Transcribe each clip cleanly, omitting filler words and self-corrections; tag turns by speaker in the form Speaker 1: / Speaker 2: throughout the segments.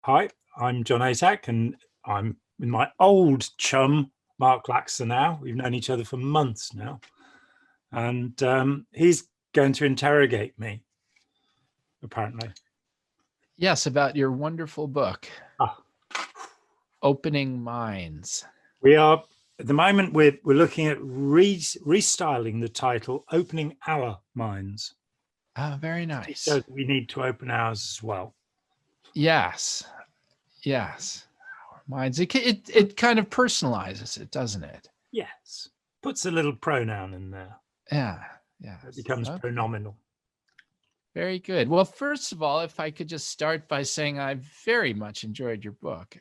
Speaker 1: Hi, I'm John Atack, and I'm with my old chum, Mark Laxer now. We've known each other for months now. And he's going to interrogate me, apparently.
Speaker 2: Yes, about your wonderful book,
Speaker 1: Ah,
Speaker 2: Opening Minds.
Speaker 1: we are, at the moment, we're looking at restyling the title, Opening Our Minds.
Speaker 2: Oh, very nice.
Speaker 1: So we need to open ours as well.
Speaker 2: Yes, yes. Our minds. It kind of personalizes it, doesn't it?
Speaker 1: Yes. Puts a little pronoun in there.
Speaker 2: Yeah, yeah.
Speaker 1: It becomes pronominal.
Speaker 2: Very good. Well, first of all, if I could just start by saying I very much enjoyed your book.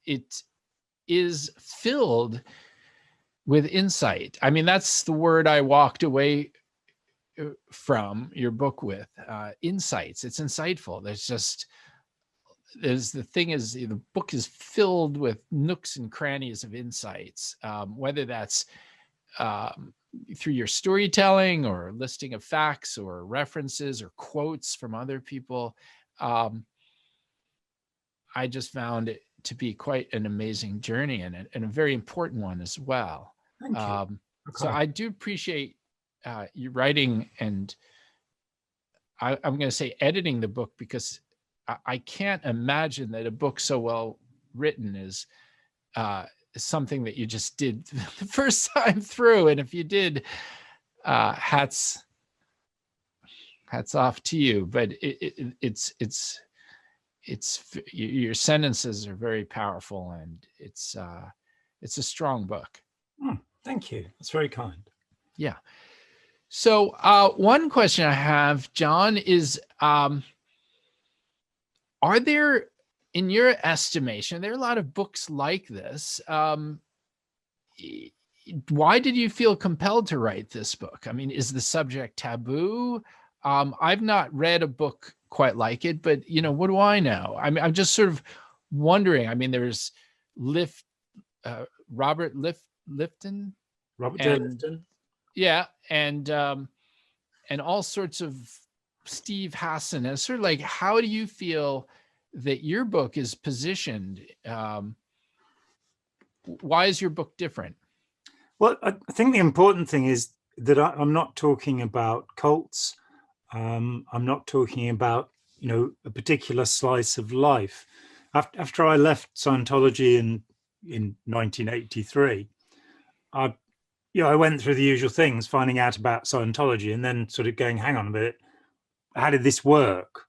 Speaker 2: It is filled with insight. I mean, that's the word I walked away from your book with. Insights. It's insightful. The book is filled with nooks and crannies of insights, whether that's through your storytelling or listing of facts or references or quotes from other people. I just found it to be quite an amazing journey and a very important one as well.
Speaker 1: Thank you. Okay.
Speaker 2: So I do appreciate you writing, and I'm going to say editing the book, because I can't imagine that a book so well written is something that you just did the first time through. And if you did, hats off to you. But it's your sentences are very powerful, and it's a strong book.
Speaker 1: Thank you. That's very kind.
Speaker 2: Yeah. So one question I have, John, is are there, in your estimation, there are a lot of books like this. Why did you feel compelled to write this book? I mean, is the subject taboo? I've not read a book quite like it, but what do I know? I mean, I'm just sort of wondering. I mean, there's Robert Lifton.
Speaker 1: Robert J. Lifton.
Speaker 2: Yeah, and all sorts of Steve Hassan. And sort of like, how do you feel that your book is positioned? Why is your book different?
Speaker 1: Well, I think the important thing is that I'm not talking about cults. I'm not talking about, a particular slice of life. After I left Scientology in 1983, I went through the usual things, finding out about Scientology, and then sort of going, hang on a minute, how did this work?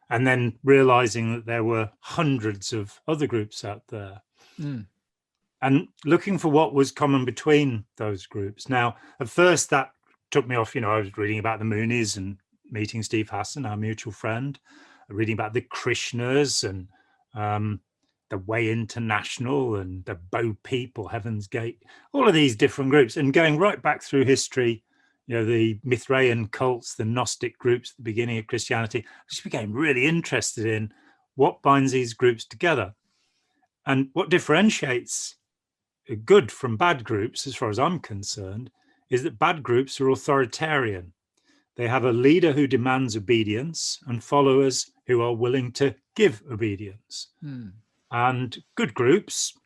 Speaker 1: And then realizing that there were hundreds of other groups out there. And looking for what was common between those groups. Now, at first that took me off, I was reading about the Moonies and meeting Steve Hassan, our mutual friend, reading about the Krishnas and the Way International and the Bo Peep or Heaven's Gate, all of these different groups, and going right back through history, the Mithraean cults, the Gnostic groups at the beginning of Christianity. I just became really interested in what binds these groups together. And what differentiates good from bad groups, as far as I'm concerned, is that bad groups are authoritarian. They have a leader who demands obedience and followers who are willing to give obedience. And good groups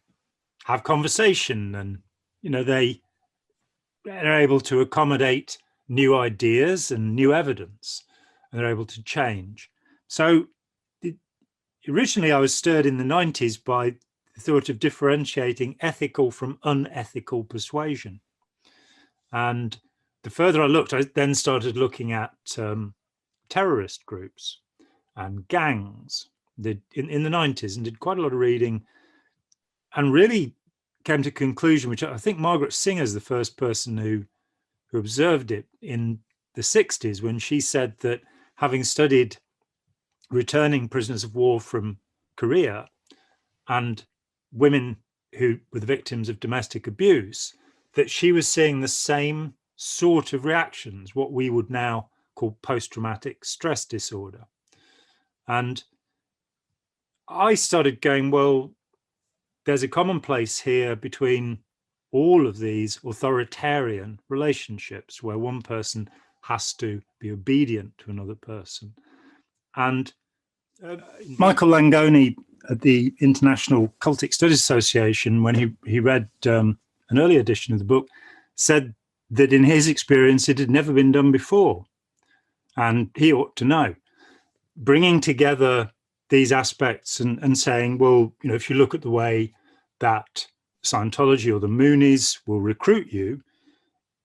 Speaker 1: have conversation, and they're able to accommodate new ideas and new evidence, and they're able to change. So originally I was stirred in the 90s by the thought of differentiating ethical from unethical persuasion. And the further I looked, I then started looking at terrorist groups and gangs in the 90s, and did quite a lot of reading, and really came to a conclusion, which I think Margaret Singer is the first person who observed it in the 60s, when she said that, having studied returning prisoners of war from Korea and women who were the victims of domestic abuse, that she was seeing the same sort of reactions, what we would now call post-traumatic stress disorder. And I started going, well, there's a commonplace here between all of these authoritarian relationships where one person has to be obedient to another person. And Michael Langone at the International Cultic Studies Association, when he read an early edition of the book, said that in his experience it had never been done before, and he ought to know. Bringing together these aspects and saying, well, you know, if you look at the way that Scientology or the Moonies will recruit you,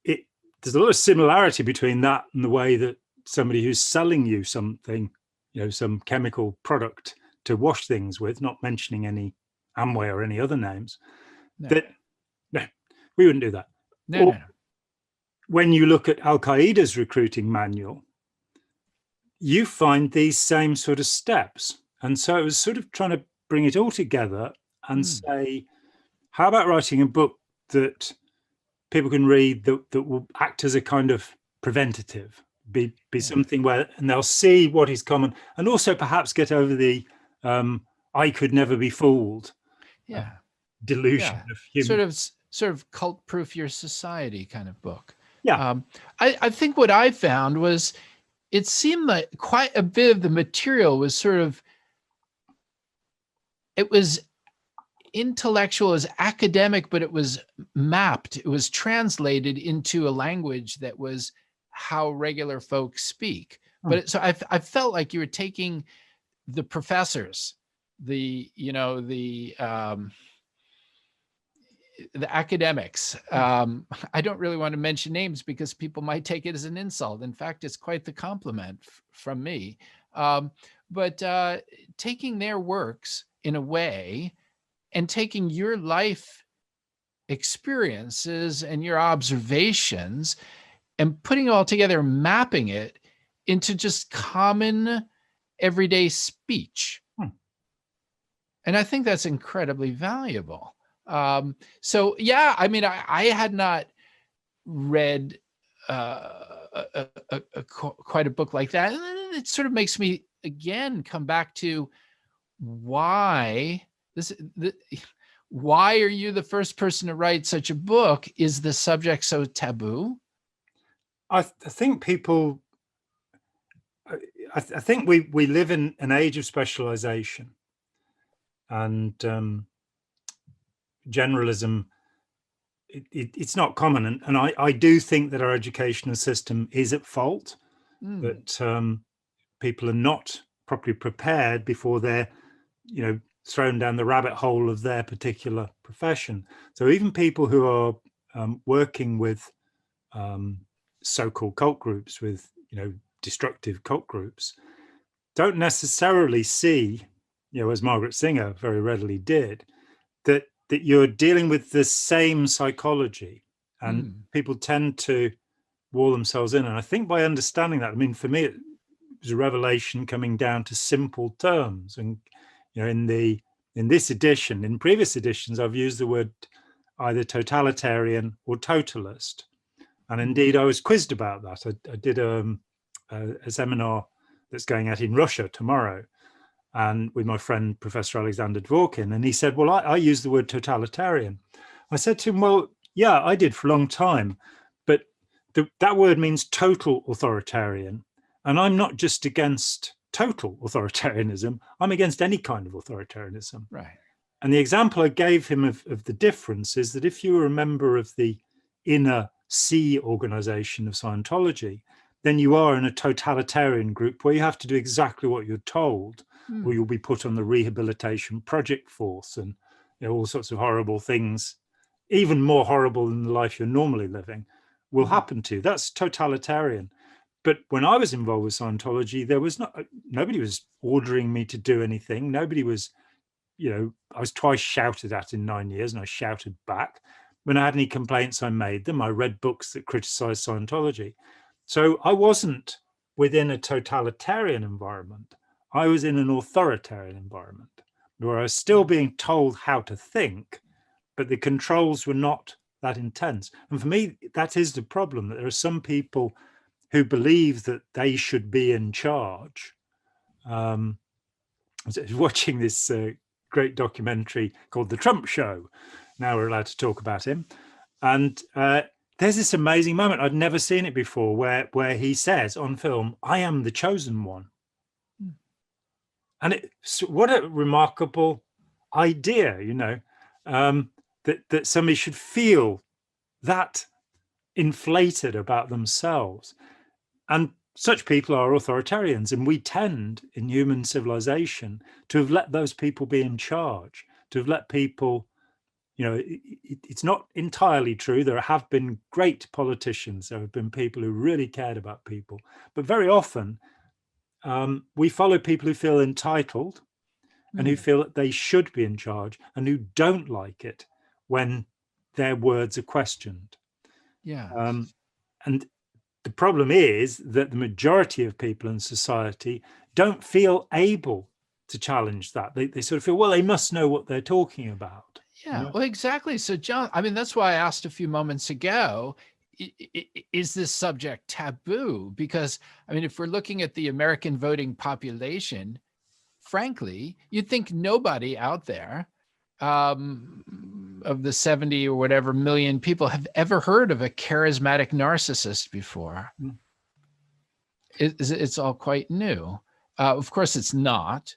Speaker 1: there's a lot of similarity between that and the way that somebody who's selling you something, you know, some chemical product to wash things with, not mentioning any Amway or any other names, no, we wouldn't do that.
Speaker 2: No.
Speaker 1: When you look at Al-Qaeda's recruiting manual, you find these same sort of steps. And so it was sort of trying to bring it all together and say, how about writing a book that people can read that will act as a kind of preventative, be something where, and they'll see what is common, and also perhaps get over the I could never be fooled delusion of human.
Speaker 2: Sort of cult proof your society kind of book.
Speaker 1: Yeah.
Speaker 2: I think what I found was it seemed like quite a bit of the material was sort of, it was intellectual, it was academic, but it was mapped, it was translated into a language that was how regular folks speak. But so I felt like you were taking the professors, the academics. I don't really want to mention names because people might take it as an insult. In fact, it's quite the compliment from me. But taking their works in a way and taking your life experiences and your observations and putting it all together, mapping it into just common everyday speech. And I think that's incredibly valuable. So yeah, I mean, I had not read quite a book like that. And it sort of makes me again come back to why why are you the first person to write such a book? Is the subject so taboo?
Speaker 1: I think people, I think we live in an age of specialization, and generalism, it's not common. And I do think that our educational system is at fault, that people are not properly prepared before they're, you know, thrown down the rabbit hole of their particular profession. So even people who are working with so-called cult groups, with, you know, destructive cult groups, don't necessarily see, you know, as Margaret Singer very readily did, that you're dealing with the same psychology, and people tend to wall themselves in. And I think by understanding that, I mean, for me, it was a revelation coming down to simple terms. And, you know, in this edition, in previous editions, I've used the word either totalitarian or totalist. And indeed, I was quizzed about that. I did a seminar that's going out in Russia tomorrow, and with my friend, Professor Alexander Dworkin, and he said, well, I use the word totalitarian. I said to him, well, yeah, I did for a long time, but that word means total authoritarian. And I'm not just against total authoritarianism, I'm against any kind of authoritarianism.
Speaker 2: Right.
Speaker 1: And the example I gave him of the difference is that if you were a member of the inner C organization of Scientology, then you are in a totalitarian group where you have to do exactly what you're told, or you'll be put on the rehabilitation project force, and, you know, all sorts of horrible things, even more horrible than the life you're normally living, will happen to you. That's totalitarian. But when I was involved with Scientology, there was nobody was ordering me to do anything. Nobody was, you know, I was twice shouted at in 9 years, and I shouted back. When I had any complaints, I made them. I read books that criticized Scientology. So I wasn't within a totalitarian environment. I was in an authoritarian environment where I was still being told how to think, but the controls were not that intense. And for me, that is the problem, that there are some people who believe that they should be in charge. I was watching this great documentary called The Trump Show. Now we're allowed to talk about him. And there's this amazing moment, I'd never seen it before, where he says on film, I am the chosen one. And what a remarkable idea, that somebody should feel that inflated about themselves. And such people are authoritarians, and we tend in human civilization to have let those people be in charge, to have let people, it's not entirely true. There have been great politicians, there have been people who really cared about people, but very often we follow people who feel entitled and who feel that they should be in charge, and who don't like it when their words are questioned.
Speaker 2: Yeah.
Speaker 1: And the problem is that the majority of people in society don't feel able to challenge that. They sort of feel, well, they must know what they're talking about.
Speaker 2: Yeah, well, exactly. So, John, I mean, that's why I asked a few moments ago, is this subject taboo? Because, I mean, if we're looking at the American voting population, frankly, you'd think nobody out there of the 70 or whatever million people have ever heard of a charismatic narcissist before. It's all quite new. Of course, it's not,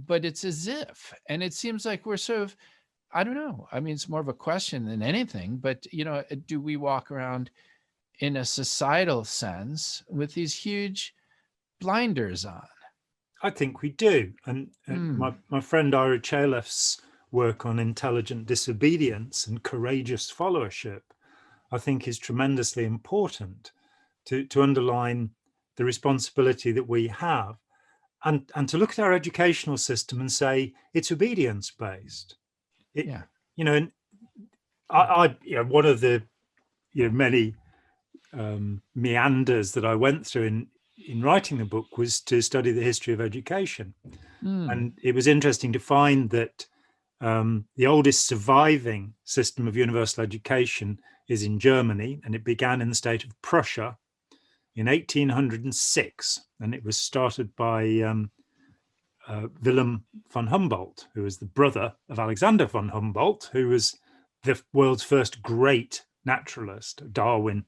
Speaker 2: but it's as if, and it seems like we're sort of, I don't know. I mean, it's more of a question than anything, but, do we walk around in a societal sense with these huge blinders on?
Speaker 1: I think we do. And my friend Ira Chalef's work on intelligent disobedience and courageous followership, I think, is tremendously important to underline the responsibility that we have, and to look at our educational system and say it's obedience based. And one of the many meanders that I went through in writing the book was to study the history of education. And it was interesting to find that the oldest surviving system of universal education is in Germany, and it began in the state of Prussia in 1806, and it was started by Wilhelm von Humboldt, who was the brother of Alexander von Humboldt, who was the world's first great naturalist. Darwin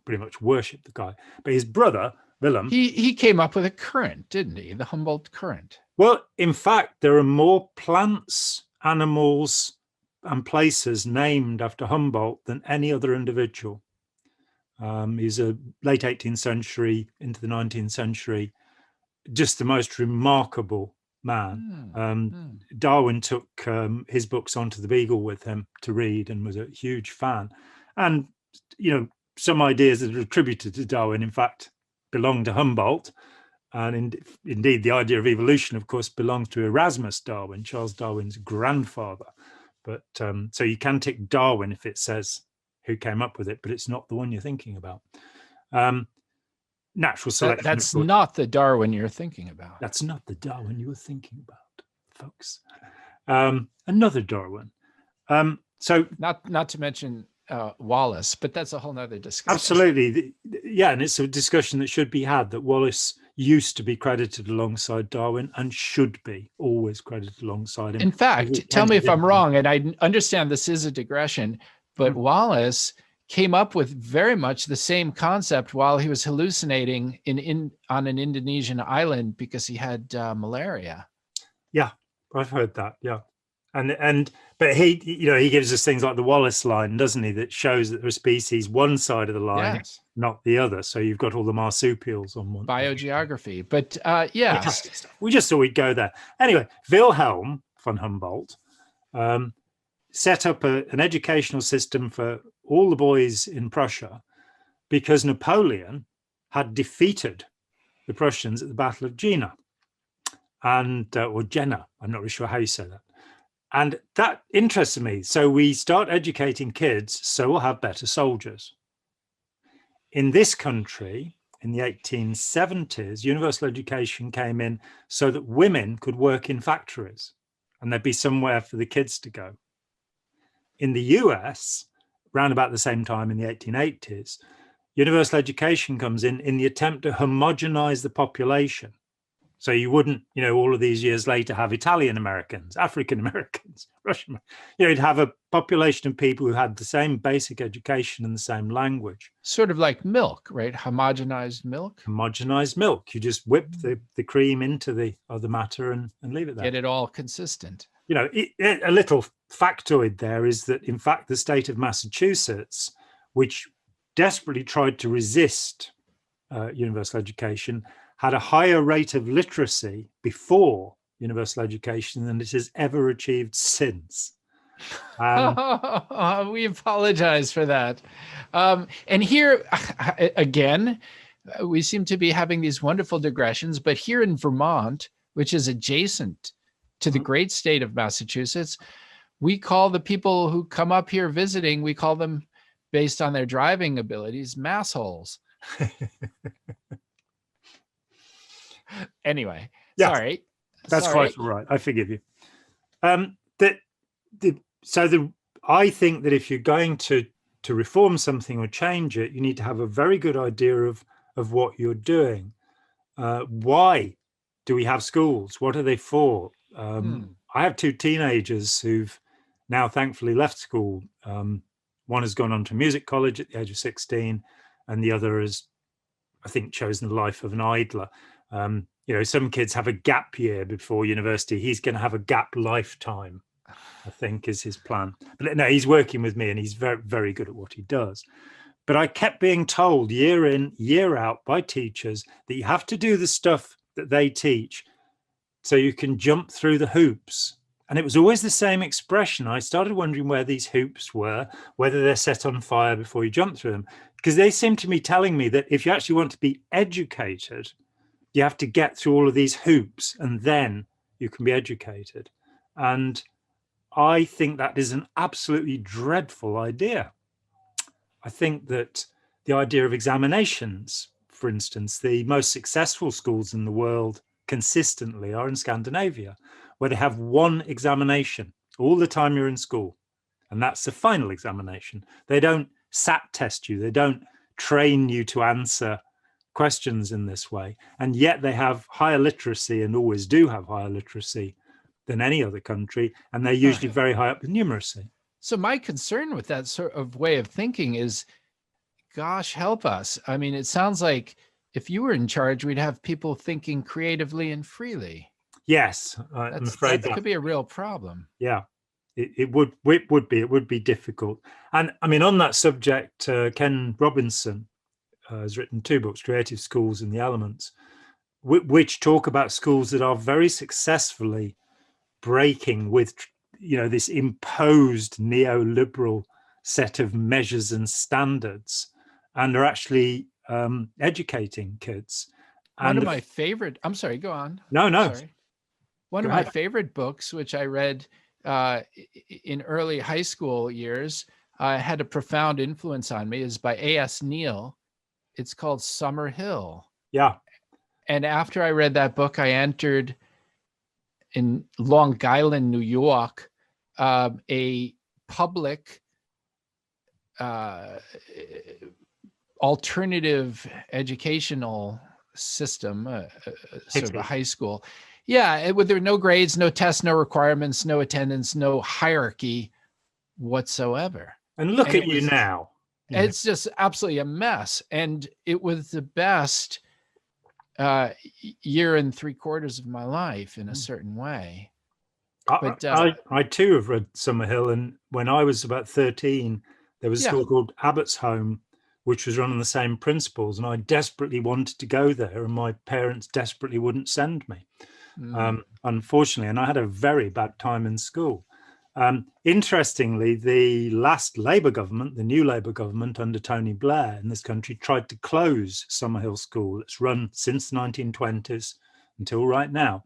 Speaker 1: pretty much worshipped the guy, but his brother Wilhelm,
Speaker 2: he came up with a current, didn't he? The Humboldt current.
Speaker 1: Well, in fact, there are more plants, animals, and places named after Humboldt than any other individual. He's a late 18th century into the 19th century, just the most remarkable man. Darwin took his books onto the Beagle with him to read and was a huge fan. And, some ideas that are attributed to Darwin, in fact, belong to Humboldt. And indeed, the idea of evolution, of course, belongs to Erasmus Darwin, Charles Darwin's grandfather. But so you can tick Darwin if it says who came up with it, but it's not the one you're thinking about. Natural selection.
Speaker 2: That's not the Darwin you're thinking about.
Speaker 1: That's not the Darwin you were thinking about, folks. Another Darwin. So
Speaker 2: not to mention Wallace, but that's a whole nother discussion.
Speaker 1: Absolutely. And it's a discussion that should be had, that Wallace used to be credited alongside Darwin and should be always credited alongside him.
Speaker 2: In fact, tell me if I'm wrong, and I understand this is a digression, but Wallace came up with very much the same concept while he was hallucinating on an Indonesian island because he had malaria.
Speaker 1: Yeah, I've heard that. Yeah. But he gives us things like the Wallace line, doesn't he, that shows that there are species one side of the line, not the other. So you've got all the marsupials on one.
Speaker 2: Biogeography. But
Speaker 1: we just thought we'd go there. Anyway, Wilhelm von Humboldt set up an educational system for all the boys in Prussia because Napoleon had defeated the Prussians at the Battle of Jena, or Jena. I'm not really sure how you say that. And that interested me. So we start educating kids so we'll have better soldiers. In this country, in the 1870s, universal education came in so that women could work in factories and there'd be somewhere for the kids to go. In the US, around about the same time in the 1880s, universal education comes in the attempt to homogenize the population So you wouldn't, all of these years later have Italian Americans, African Americans, Russian. You'd have a population of people who had the same basic education and the same language.
Speaker 2: Sort of like milk, right? Homogenized milk.
Speaker 1: Homogenized milk. You just whip the cream into the other matter and leave it there.
Speaker 2: Get it all consistent.
Speaker 1: A little factoid there is that, in fact, the state of Massachusetts, which desperately tried to resist universal education, had a higher rate of literacy before universal education than it has ever achieved since.
Speaker 2: We apologize for that. And here, again, we seem to be having these wonderful digressions, but here in Vermont, which is adjacent to the great state of Massachusetts, we call the people who come up here visiting, we call them, based on their driving abilities, massholes. Anyway, sorry.
Speaker 1: That's quite all right. I forgive you. I think that if you're going to reform something or change it, you need to have a very good idea of what you're doing. Why do we have schools? What are they for? I have 2 teenagers who've now thankfully left school. One has gone on to music college at the age of 16, and the other has, I think, chosen the life of an idler. Some kids have a gap year before university. He's going to have a gap lifetime, I think, is his plan. But no, he's working with me and he's very, very good at what he does. But I kept being told year in, year out by teachers that you have to do the stuff that they teach so you can jump through the hoops. And it was always the same expression. I started wondering where these hoops were, whether they're set on fire before you jump through them, because they seem to be telling me that if you actually want to be educated, you have to get through all of these hoops and then you can be educated. And I think that is an absolutely dreadful idea. I think that the idea of examinations, for instance, the most successful schools in the world consistently are in Scandinavia, where they have one examination all the time you're in school. And that's the final examination. They don't SAT test you. They don't train you to answer questions in this way. And yet they have higher literacy and always do have higher literacy than any other country. And they're usually very high up in numeracy.
Speaker 2: So my concern with that sort of way of thinking is, gosh, help us. I mean, it sounds like if you were in charge, we'd have people thinking creatively and freely.
Speaker 1: Yes, I'm afraid
Speaker 2: that could be a real problem.
Speaker 1: Yeah, it would be difficult. And I mean, on that subject, Ken Robinson has written 2 books, Creative Schools and The Elements, which talk about schools that are very successfully breaking with, this imposed neoliberal set of measures and standards, and are actually educating kids.
Speaker 2: One of my favorite, I'm sorry, go on.
Speaker 1: No.
Speaker 2: Sorry. One of my favorite books, which I read in early high school years, had a profound influence on me, is by A.S. Neal. It's called Summer Hill.
Speaker 1: Yeah.
Speaker 2: And after I read that book, I entered in Long Island, New York, a public alternative educational system, sort of a high school. Yeah, there were no grades, no tests, no requirements, no attendance, no hierarchy whatsoever.
Speaker 1: And look at you now.
Speaker 2: It's just absolutely a mess. And it was the best year and 3/4 of my life in a certain way. But
Speaker 1: I too have read Summerhill, and when I was about 13, there was a school called Abbott's Home, which was run on the same principles, and I desperately wanted to go there, and my parents desperately wouldn't send me, unfortunately, and I had a very bad time in school. Interestingly, the last Labour government, the new Labour government under Tony Blair in this country, tried to close Summerhill School. It's run since the 1920s until right now.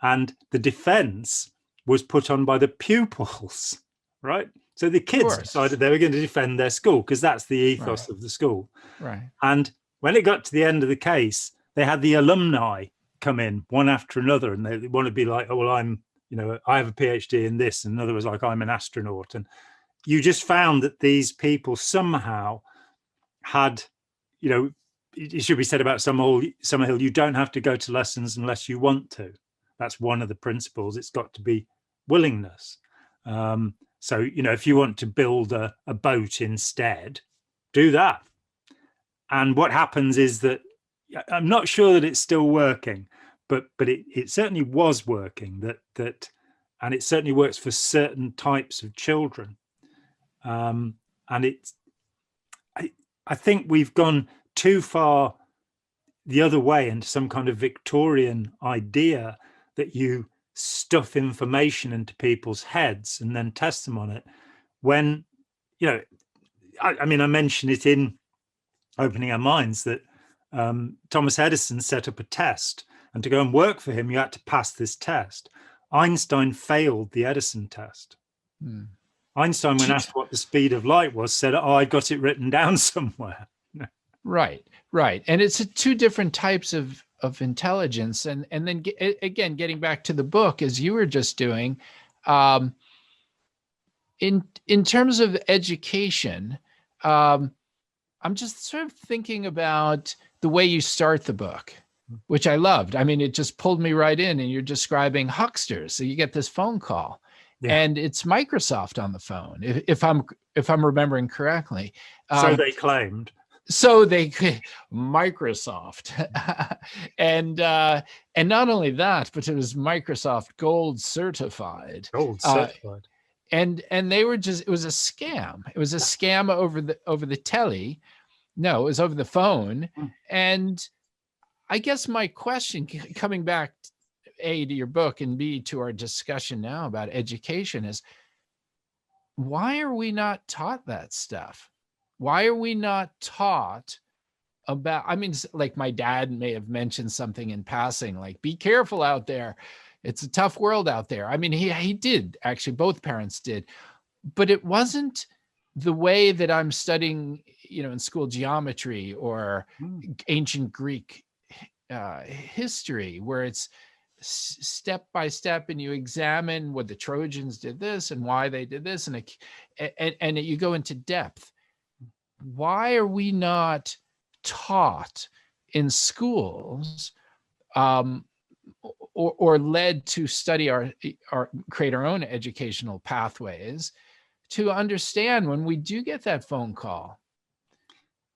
Speaker 1: And the defence was put on by the pupils, right? So the kids decided they were going to defend their school because that's the ethos of the school.
Speaker 2: Right.
Speaker 1: And when it got to the end of the case, they had the alumni come in one after another, and they want to be like, oh, well, I have a PhD in this, and another was like, I'm an astronaut. And you just found that these people somehow had, it should be said about Summerhill, you don't have to go to lessons unless you want to. That's one of the principles. It's got to be willingness. So, if you want to build a boat instead, do that. And what happens is that I'm not sure that it's still working, but it certainly was working, and it certainly works for certain types of children. And I think we've gone too far the other way into some kind of Victorian idea that you stuff information into people's heads and then test them on it. When, I mentioned it in Opening Our Minds that Thomas Edison set up a test, and to go and work for him, you had to pass this test. Einstein failed the Edison test. Einstein, when asked what the speed of light was, said, "Oh, I got it written down somewhere."
Speaker 2: Right. And it's two different types of intelligence. And then again, getting back to the book, as you were just doing, in terms of education, I'm just sort of thinking about the way you start the book, which I loved. I mean, it just pulled me right in, and you're describing hucksters. So you get this phone call, and it's Microsoft on the phone, if I'm remembering correctly.
Speaker 1: So they claimed.
Speaker 2: So Microsoft, and not only that, but it was Microsoft Gold certified. And they were it was a scam. It was a scam over the telly. No, it was over the phone. And I guess my question, coming back, A, to your book, and B, to our discussion now about education, is why are we not taught that stuff? Why are we not taught about, like my dad may have mentioned something in passing, like, be careful out there. It's a tough world out there. I mean, he did, actually, both parents did, but it wasn't the way that I'm studying, in school, geometry or ancient Greek history, where it's step by step, and you examine what the Trojans did this and why they did this, and you go into depth. Why are we not taught in schools, or led to study create our own educational pathways to understand when we do get that phone call?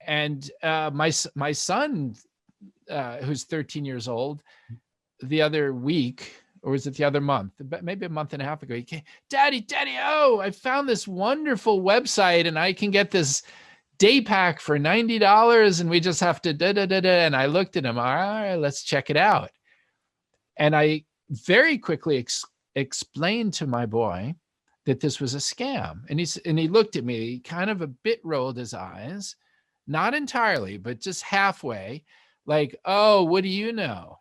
Speaker 2: And my son, who's 13 years old, the other week, or was it the other month, maybe a month and a half ago, he came, Daddy, oh, I found this wonderful website, and I can get this day pack for $90, and we just have to And I looked at him, all right, let's check it out. And I very quickly explained to my boy that this was a scam. And he looked at me, kind of a bit rolled his eyes, not entirely, but just halfway, like, oh, what do you know?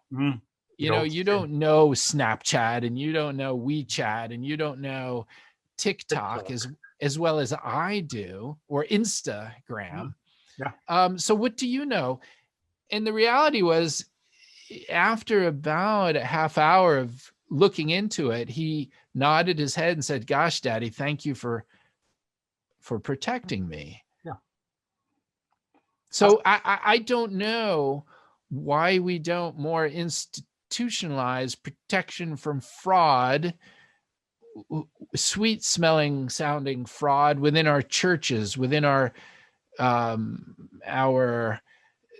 Speaker 2: You don't know Snapchat, and you don't know WeChat, and you don't know TikTok as well as I do, or Instagram. So what do you know? And the reality was, after about a half hour of looking into it, he nodded his head and said, "Gosh, Daddy, thank you for protecting me." So I don't know why we don't more institutionalize protection from fraud, sweet smelling sounding fraud, within our churches, within our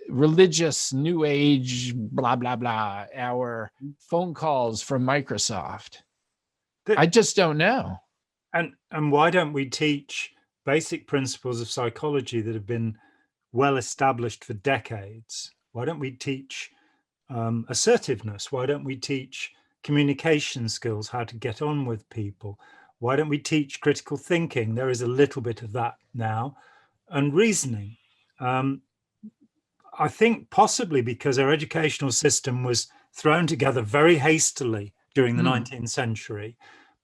Speaker 2: religious new age, blah, blah, blah, our phone calls from Microsoft. I just don't know.
Speaker 1: And why don't we teach basic principles of psychology that have been well established for decades? Why don't we teach assertiveness? Why don't we teach communication skills, how to get on with people? Why don't we teach critical thinking? There is a little bit of that now. And reasoning. I think possibly because our educational system was thrown together very hastily during the 19th century.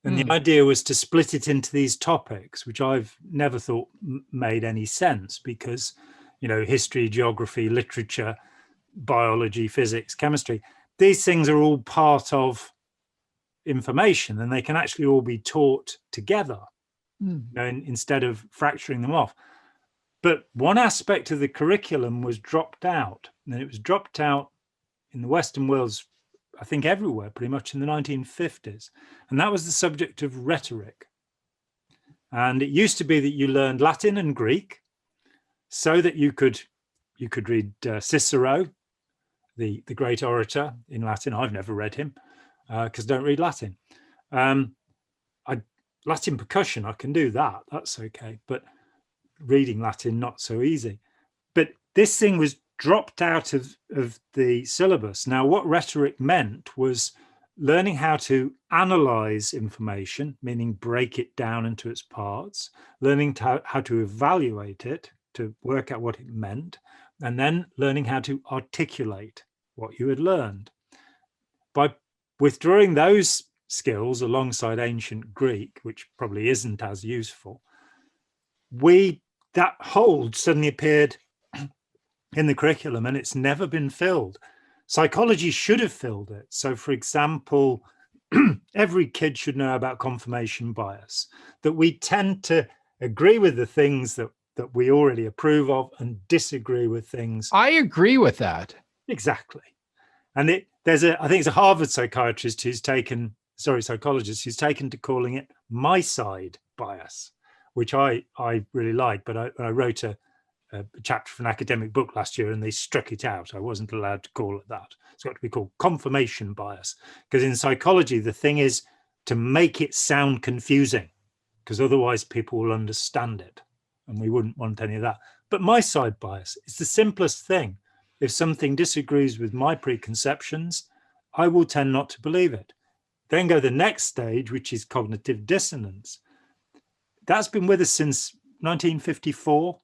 Speaker 1: And the idea was to split it into these topics, which I've never thought made any sense, because, history, geography, literature, biology, physics, chemistry, these things are all part of information, and they can actually all be taught together, instead of fracturing them off. But one aspect of the curriculum was dropped out, and it was dropped out in the Western world, I think everywhere, pretty much in the 1950s. And that was the subject of rhetoric. And it used to be that you learned Latin and Greek so that you could read Cicero, the great orator in Latin. I've never read him because I don't read Latin. Latin percussion, I can do that. That's okay. But reading Latin, not so easy. But this thing was dropped out of the syllabus. Now, what rhetoric meant was learning how to analyze information, meaning break it down into its parts, learning how to evaluate it, to work out what it meant, and then learning how to articulate what you had learned. By withdrawing those skills alongside ancient Greek, which probably isn't as useful, that hole suddenly appeared in the curriculum, and it's never been filled. Psychology should have filled it. So, for example, every kid should know about confirmation bias, that we tend to agree with the things that we already approve of and disagree with things.
Speaker 2: I agree with that.
Speaker 1: Exactly. And I think it's a Harvard psychologist who's taken to calling it my side bias, which I really like. But I wrote a chapter for an academic book last year and they struck it out. I wasn't allowed to call it that. It's got to be called confirmation bias, because in psychology, the thing is to make it sound confusing, because otherwise people will understand it. And we wouldn't want any of that. But my side bias is the simplest thing. If something disagrees with my preconceptions, I will tend not to believe it. Then go the next stage, which is cognitive dissonance. That's been with us since 1954.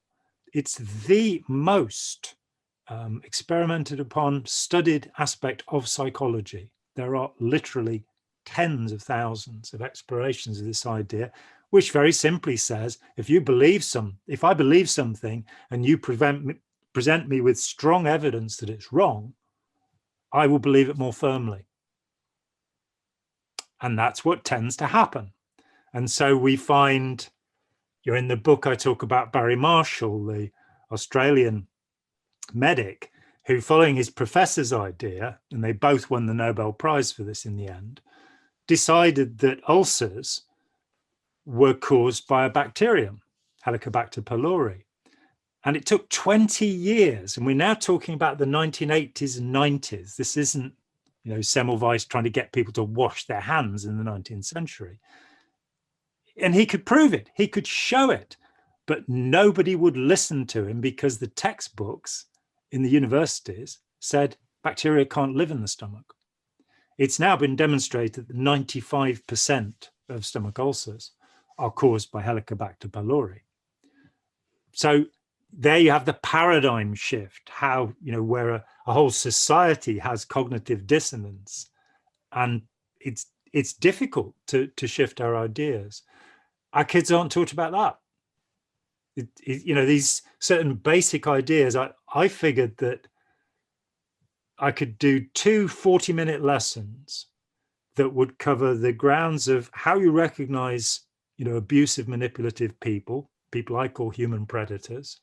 Speaker 1: It's the most experimented upon, studied aspect of psychology. There are literally tens of thousands of explorations of this idea, which very simply says, if I believe something and you present me with strong evidence that it's wrong, I will believe it more firmly. And that's what tends to happen. And so we find, in the book, I talk about Barry Marshall, the Australian medic, who, following his professor's idea, and they both won the Nobel Prize for this in the end, decided that ulcers were caused by a bacterium, Helicobacter pylori. And it took 20 years, and we're now talking about the 1980s and 90s. This isn't, Semmelweis trying to get people to wash their hands in the 19th century. And he could prove it, he could show it, but nobody would listen to him because the textbooks in the universities said bacteria can't live in the stomach. It's now been demonstrated that 95% of stomach ulcers are caused by Helicobacter pylori. So there you have the paradigm shift, how, where a whole society has cognitive dissonance, and it's difficult to shift our ideas. Our kids aren't taught about that. These certain basic ideas, I figured that I could do 2 40-minute lessons that would cover the grounds of how you recognize, abusive, manipulative people I call human predators.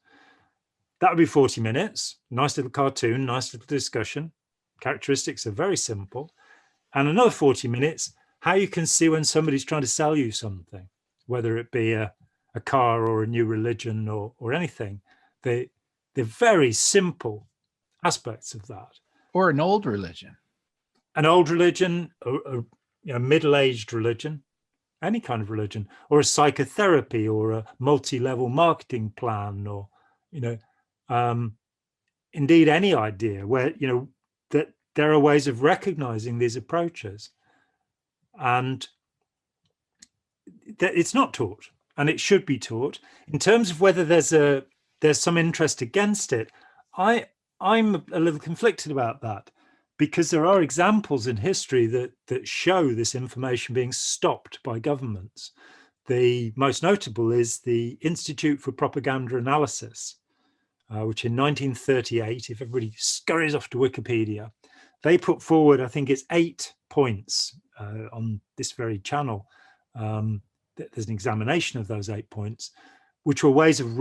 Speaker 1: That would be 40 minutes, nice little cartoon, nice little discussion. Characteristics are very simple. And another 40 minutes, how you can see when somebody's trying to sell you something, whether it be a car or a new religion or anything. They're very simple aspects of that.
Speaker 2: Or an old religion.
Speaker 1: An old religion, a middle-aged religion, any kind of religion, or a psychotherapy or a multi-level marketing plan, or, indeed any idea where, that there are ways of recognizing these approaches. And that it's not taught, and it should be taught. In terms of whether there's some interest against it, I'm a little conflicted about that, because there are examples in history that show this information being stopped by governments. The most notable is the Institute for Propaganda Analysis, which in 1938, if everybody scurries off to Wikipedia, they put forward, I think it's 8 points on this very channel. There's an examination of those 8 points, which were ways of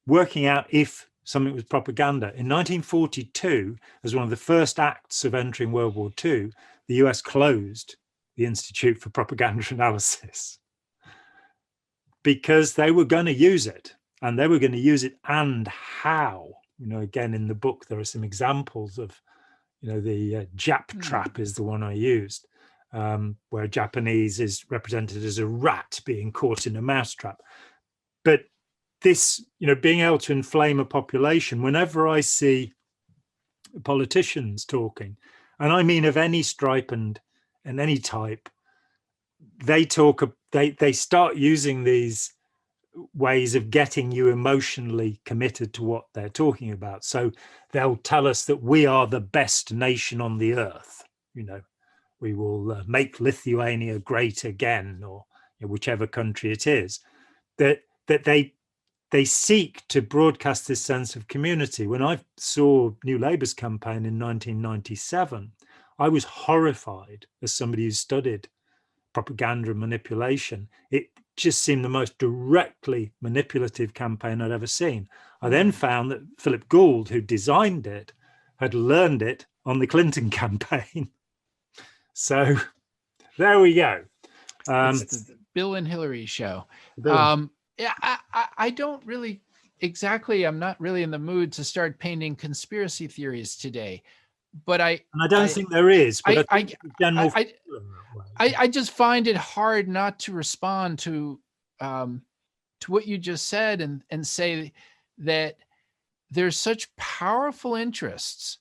Speaker 1: working out if something was propaganda. In 1942, as one of the first acts of entering World War II, the US closed the Institute for Propaganda Analysis because they were going to use it, and they were going to use it and how. Again, in the book, there are some examples of, the Jap trap is the one I used, where Japanese is represented as a rat being caught in a mousetrap. But this, being able to inflame a population, whenever I see politicians talking, and I mean of any stripe and any type, they start using these ways of getting you emotionally committed to what they're talking about. So they'll tell us that we are the best nation on the earth. We will make Lithuania great again, or whichever country it is. That they seek to broadcast this sense of community. When I saw New Labour's campaign in 1997, I was horrified as somebody who studied propaganda and manipulation. It just seemed the most directly manipulative campaign I'd ever seen. I then found that Philip Gould, who designed it, had learned it on the Clinton campaign. So there we go.
Speaker 2: It's the Bill and Hillary show. Yeah, I don't really exactly. I'm not really in the mood to start painting conspiracy theories today, but I
Speaker 1: don't think there is. But
Speaker 2: I just find it hard not to respond to what you just said and say that there's such powerful interests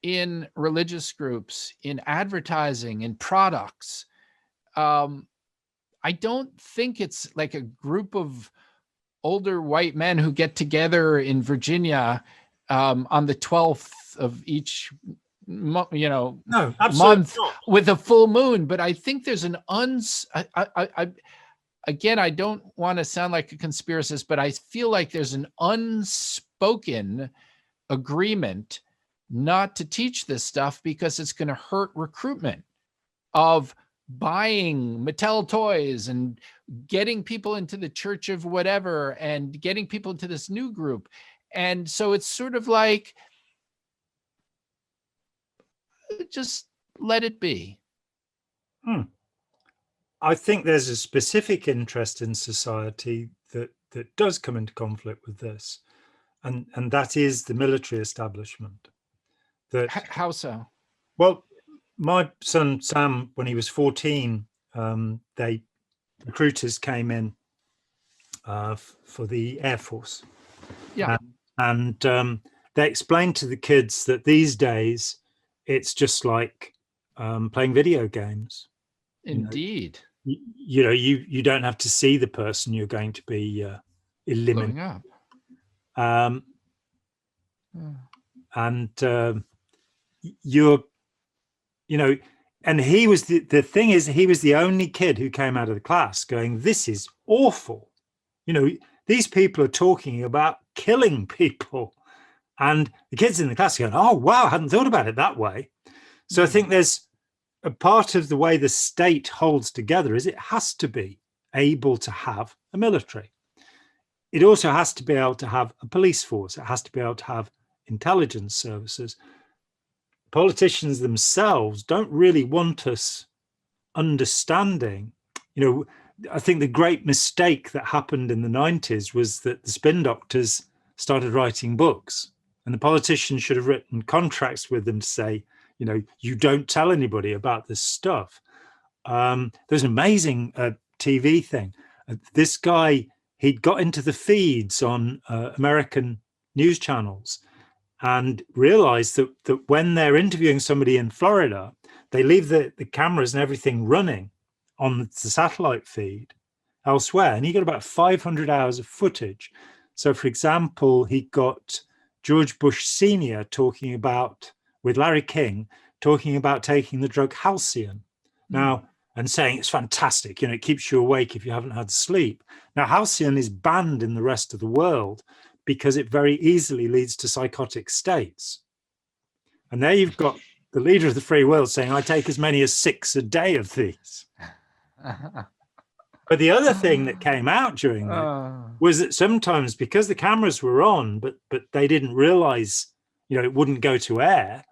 Speaker 2: in religious groups, in advertising, in products. I don't think it's like a group of older white men who get together in Virginia on the 12th of each month with a full moon. But I think there's an again, I don't want to sound like a conspiracist, but I feel like there's an unspoken agreement not to teach this stuff because it's going to hurt recruitment of buying Mattel toys and getting people into the church of whatever and getting people into this new group. And so it's sort of like, just let it be.
Speaker 1: I think there's a specific interest in society that does come into conflict with this. And that is the military establishment.
Speaker 2: How so?
Speaker 1: Well, my son Sam, when he was 14, recruiters came in for the Air Force.
Speaker 2: Yeah.
Speaker 1: And they explained to the kids that these days it's just like playing video games.
Speaker 2: Indeed.
Speaker 1: You don't have to see the person you're going to be eliminating. And and he was the thing is, he was the only kid who came out of the class going, this is awful. These people are talking about killing people. And the kids in the class are going, oh, wow, I hadn't thought about it that way. So I think there's a part of the way the state holds together is it has to be able to have a military. It also has to be able to have a police force. It has to be able to have intelligence services. Politicians themselves don't really want us understanding. I think the great mistake that happened in the 90s was that the spin doctors started writing books, and the politicians should have written contracts with them to say, you don't tell anybody about this stuff. There's an amazing TV thing. This guy, he'd got into the feeds on American news channels and realized that when they're interviewing somebody in Florida, they leave the cameras and everything running on the satellite feed elsewhere. And he got about 500 hours of footage. So, for example, he got George Bush Sr. talking about, with Larry King, talking about taking the drug Halcyon. Now, and saying it's fantastic, it keeps you awake if you haven't had sleep. Now, Halcyon is banned in the rest of the world because it very easily leads to psychotic states. And there you've got the leader of the free world saying, I take as many as 6 a day of these. But the other thing that came out during that was that sometimes, because the cameras were on, but they didn't realize, it wouldn't go to air,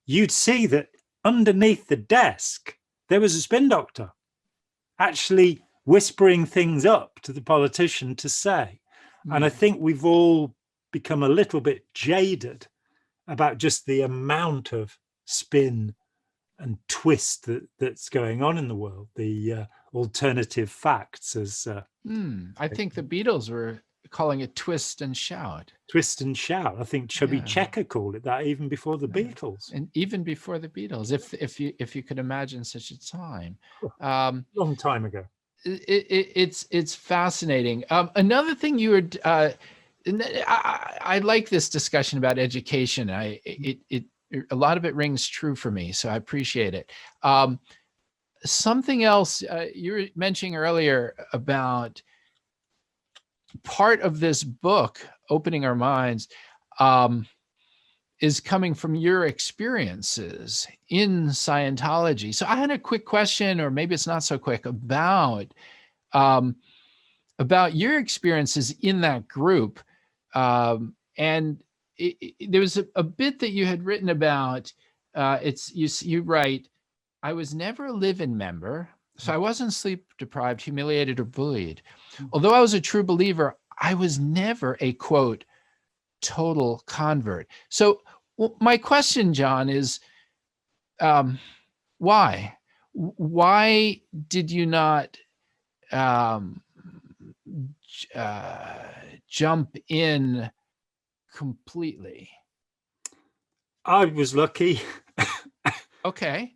Speaker 1: you'd see that underneath the desk, there was a spin doctor actually whispering things up to the politician to say. And I think we've all become a little bit jaded about just the amount of spin and twist that's going on in the world, the alternative facts, as
Speaker 2: I think the Beatles were calling it twist and shout.
Speaker 1: Twist and shout. I think Chubby Checker called it that even before the Beatles.
Speaker 2: And even before the Beatles, if you could imagine such a time.
Speaker 1: Long time ago.
Speaker 2: It's fascinating. Another thing you were, I like this discussion about education. A lot of it rings true for me, so I appreciate it. Something else you were mentioning earlier about part of this book, Opening Our Minds, is coming from your experiences in Scientology. So I had a quick question, or maybe it's not so quick, about your experiences in that group. And there was a bit that you had written about, you write, I was never a live-in member, so I wasn't sleep deprived, humiliated, or bullied. Although I was a true believer, I was never a, quote, total convert. So my question, John, is why? Why did you not jump in completely?
Speaker 1: I was lucky.
Speaker 2: Okay.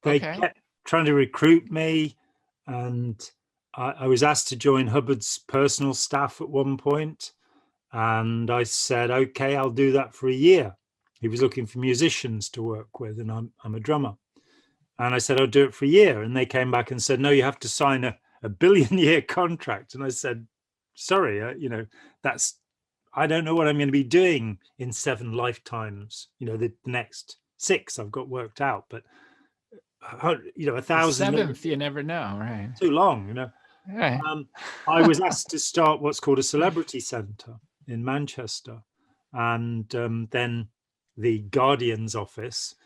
Speaker 1: They kept trying to recruit me, and I was asked to join Hubbard's personal staff at one point, and I said, okay, I'll do that for a year. He was looking for musicians to work with, and I'm a drummer. And I said, I'll do it for a year. And they came back and said, no, you have to sign a $1 billion contract. And I said, sorry, I don't know what I'm going to be doing in 7 lifetimes. The next 6 I've got worked out, but 1,000.
Speaker 2: 7th, you never know, right?
Speaker 1: Too long, Right. I was asked to start what's called a celebrity centre in Manchester, and then the Guardian's office,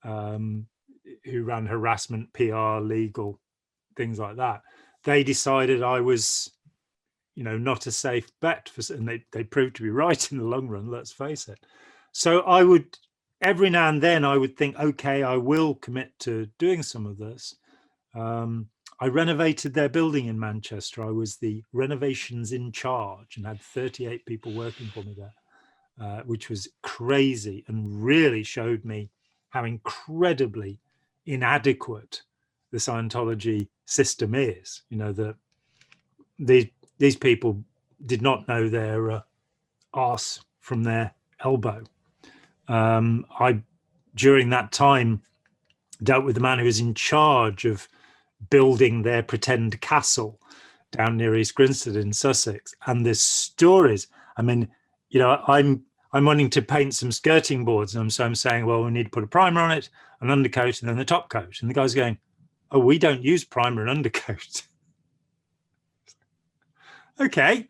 Speaker 1: who ran harassment, PR, legal, things like that, they decided I was, not a safe bet and they proved to be right in the long run, let's face it. So I would, every now and then I would think, okay, I will commit to doing some of this. I renovated their building in Manchester. I was the renovations in charge and had 38 people working for me there, which was crazy and really showed me how incredibly inadequate the Scientology system is. That these people did not know their arse from their elbow. I, during that time, dealt with the man who was in charge of building their pretend castle down near East Grinstead in Sussex, and the stories. I mean, I'm wanting to paint some skirting boards, and so I'm saying, well, we need to put a primer on it, an undercoat, and then the top coat. And the guy's going, oh, we don't use primer and undercoat. Okay,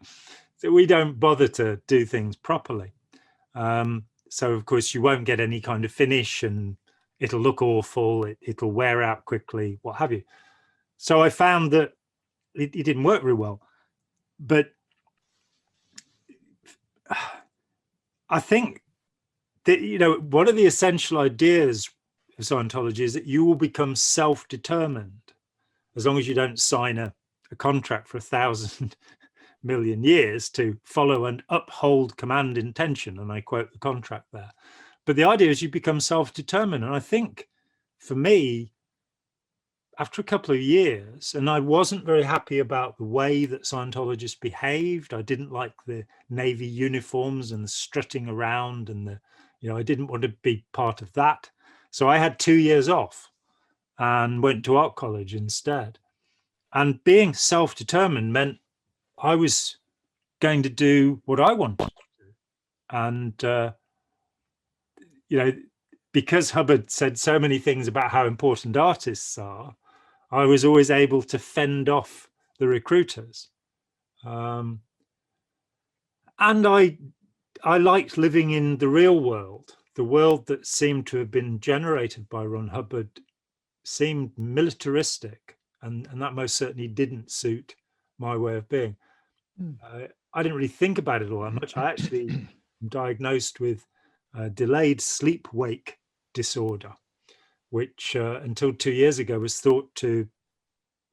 Speaker 1: so we don't bother to do things properly. So of course you won't get any kind of finish, and it'll look awful. It'll wear out quickly, what have you. So I found that it didn't work very well. But I think that, one of the essential ideas of Scientology is that you will become self-determined as long as you don't sign a contract for 1,000 million years to follow and uphold command intention. And I quote the contract there. But the idea is you become self-determined. And I think for me, after a couple of years, and I wasn't very happy about the way that Scientologists behaved. I didn't like the Navy uniforms and the strutting around, and I didn't want to be part of that. So I had 2 years off and went to art college instead. And being self-determined meant I was going to do what I wanted to do. And, because Hubbard said so many things about how important artists are, I was always able to fend off the recruiters. And I liked living in the real world. The world that seemed to have been generated by Ron Hubbard seemed militaristic, and that most certainly didn't suit my way of being. I didn't really think about it all that much. I actually am diagnosed with delayed sleep-wake disorder, which until 2 years ago was thought to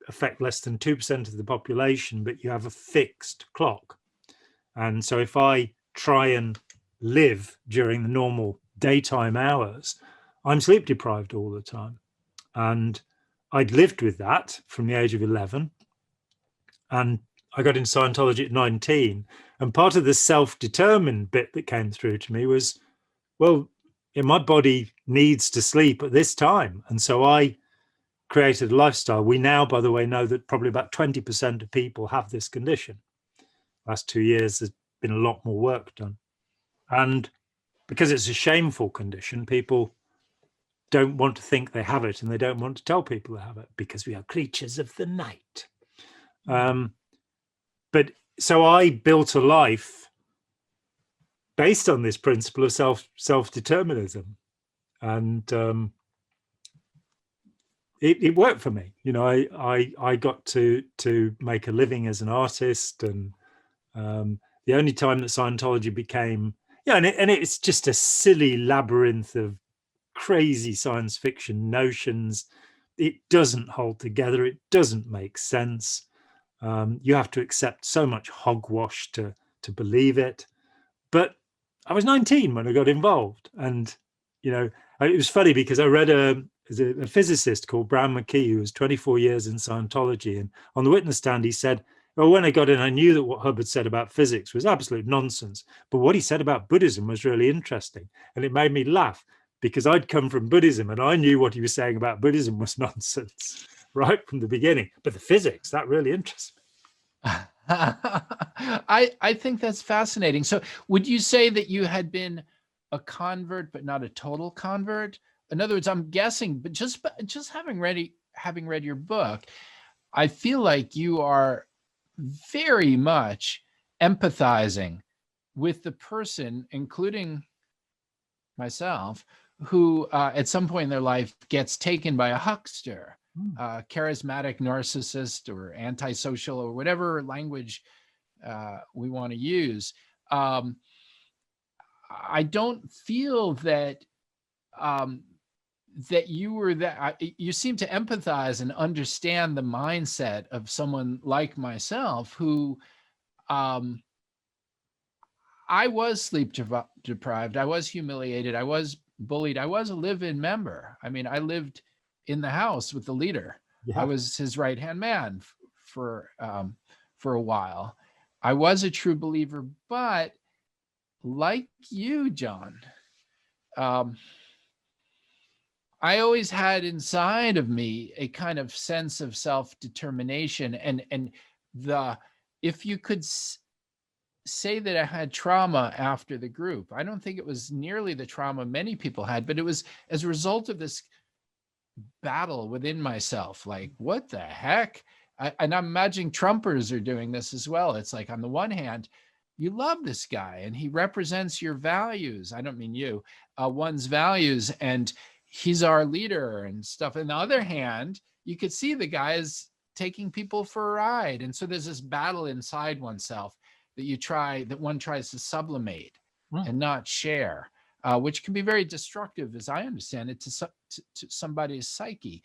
Speaker 1: affect less than 2% of the population, but you have a fixed clock. And so if I try and live during the normal daytime hours, I'm sleep deprived all the time. And I'd lived with that from the age of 11. And I got in Scientology at 19. And part of the self-determined bit that came through to me was, well, my body needs to sleep at this time. And so I created a lifestyle. We now, by the way, know that probably about 20% of people have this condition. Last 2 years, there's been a lot more work done. And because it's a shameful condition, people don't want to think they have it, and they don't want to tell people they have it because we are creatures of the night. But so I built a life based on this principle of self-determinism, and it worked for me. You know, I got to make a living as an artist, and the only time that Scientology became, and it's just a silly labyrinth of crazy science fiction notions. It doesn't hold together. It doesn't make sense. You have to accept so much hogwash to believe it. But I was 19 when I got involved, and you know, it was funny because I read a physicist called Brown McKee, who was 24 years in Scientology, and on the witness stand he said, well, when I got in, I knew that what Hubbard said about physics was absolute nonsense, but what he said about Buddhism was really interesting, and it made me laugh because I'd come from Buddhism and I knew what he was saying about Buddhism was nonsense right from the beginning, but the physics, that really interests me.
Speaker 2: I think that's fascinating. So would you say that you had been a convert, but not a total convert? In other words, I'm guessing, but just having read your book, I feel like you are very much empathizing with the person, including myself, who at some point in their life gets taken by a huckster, charismatic narcissist or antisocial or whatever language we want to use. I don't feel that that you were that. You seem to empathize and understand the mindset of someone like myself, who I was sleep deprived. I was humiliated. I was bullied. I was a live-in member. I mean, I lived in the house with the leader. Yeah. I was his right-hand man for a while. I was a true believer, but like you, John, I always had inside of me a kind of sense of self-determination, and if you could say that I had trauma after the group, I don't think it was nearly the trauma many people had, but it was as a result of this battle within myself. Like, what the heck? And I'm imagining Trumpers are doing this as well. It's like, on the one hand, you love this guy and he represents your values. I don't mean you, one's values, and he's our leader and stuff. On the other hand, you could see the guy is taking people for a ride. And so there's this battle inside oneself that one tries to sublimate and not share, which can be very destructive, as I understand it, to somebody's psyche.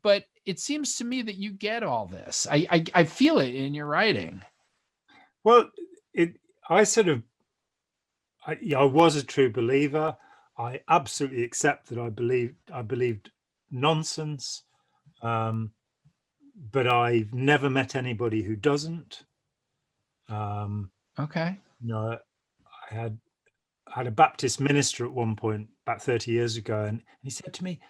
Speaker 2: But it seems to me that you get all this. I feel it in your writing.
Speaker 1: Well, I was a true believer. I absolutely accept that I believed nonsense, but I've never met anybody who doesn't.
Speaker 2: Okay.
Speaker 1: You know, I had a Baptist minister at one point about 30 years ago, and he said to me,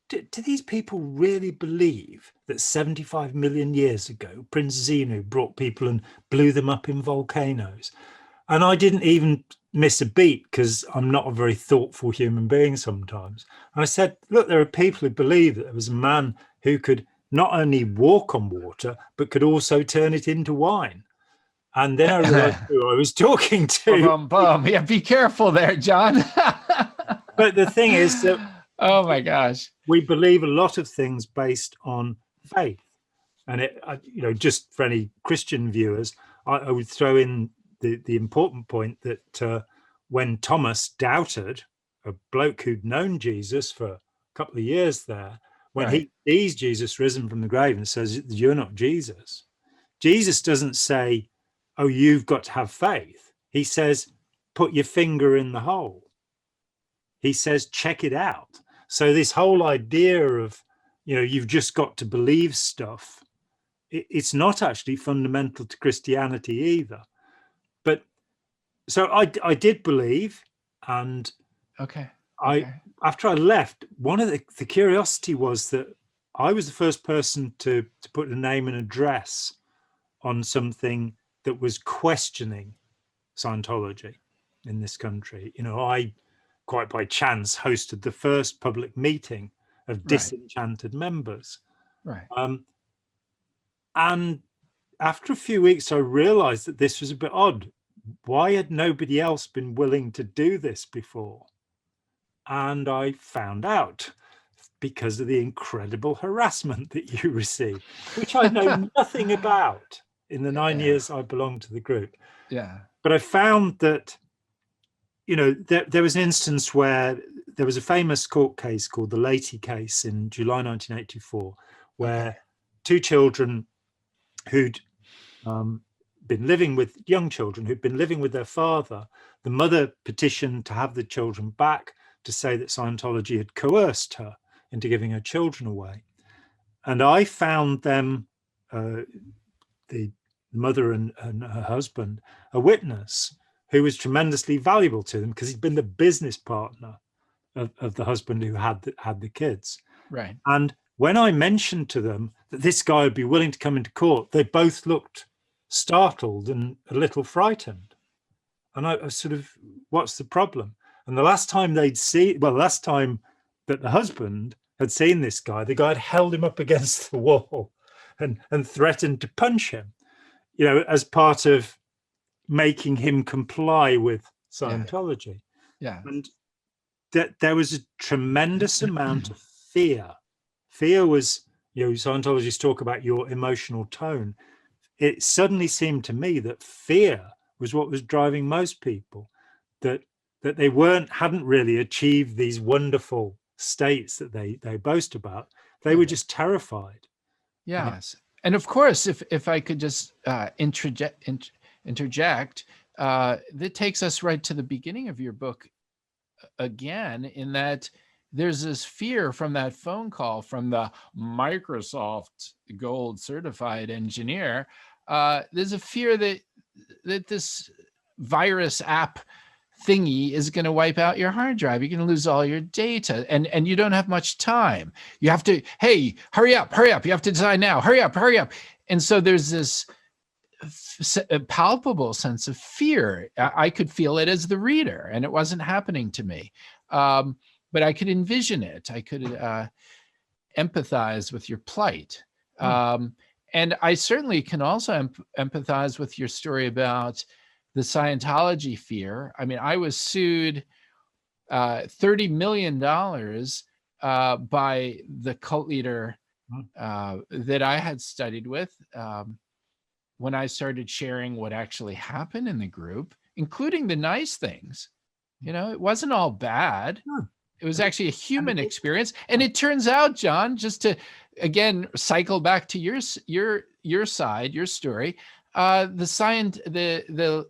Speaker 1: do these people really believe that 75 million years ago Prince Zenu brought people and blew them up in volcanoes? And I didn't even miss a beat, because I'm not a very thoughtful human being sometimes. And I said, look, there are people who believe that there was a man who could not only walk on water, but could also turn it into wine. And then I realized who I was talking to.
Speaker 2: Boom, boom. Yeah, be careful there, John.
Speaker 1: But the thing is that,
Speaker 2: oh my gosh,
Speaker 1: we believe a lot of things based on faith. And it, just for any Christian viewers, I would throw in the important point that when Thomas doubted, a bloke who'd known Jesus for a couple of years there, when he sees Jesus risen from the grave and says, "You're not Jesus," Jesus doesn't say, "Oh, you've got to have faith." He says, "Put your finger in the hole." He says, "Check it out." So this whole idea of, you've just got to believe stuff, it's not actually fundamental to Christianity either. But so I did believe, and after I left, one of the curiosity was that I was the first person to put a name and address on something that was questioning Scientology in this country. I, quite by chance, hosted the first public meeting of disenchanted members. And after a few weeks, I realized that this was a bit odd. Why had nobody else been willing to do this before? And I found out, because of the incredible harassment that you receive, which I know nothing about in the 9 years I belonged to the group. But I found that, there was an instance where there was a famous court case called the Leahy case in July 1984, where two children who'd been living with young children who'd been living with their father, the mother petitioned to have the children back, to say that Scientology had coerced her into giving her children away. And I found them, the mother and her husband, a witness who was tremendously valuable to them, because he'd been the business partner of the husband who had the kids. And when I mentioned to them that this guy would be willing to come into court, they both looked startled and a little frightened. And I was sort of, what's the problem? And the last time that the husband had seen this guy, the guy had held him up against the wall and threatened to punch him, as part of making him comply with Scientology. And that there was a tremendous amount of fear. Fear was, Scientologists talk about your emotional tone. It suddenly seemed to me that fear was what was driving most people, that they hadn't really achieved these wonderful states that they boast about. They were just terrified.
Speaker 2: Yes. And of course, if I could just interject, that takes us right to the beginning of your book again, in that there's this fear from that phone call from the Microsoft Gold certified engineer. There's a fear that this virus app thingy is going to wipe out your hard drive. You're going to lose all your data, and you don't have much time. You have to, hey, hurry up. You have to decide now. Hurry up. And so there's this palpable sense of fear. I could feel it as the reader, and it wasn't happening to me. But I could envision it. I could empathize with your plight. And I certainly can also empathize with your story about the Scientology fear. I mean, I was sued $30 million by the cult leader that I had studied with when I started sharing what actually happened in the group, including the nice things. It wasn't all bad. It was actually a human experience. And it turns out, John, just to, again, cycle back to your side, your story, the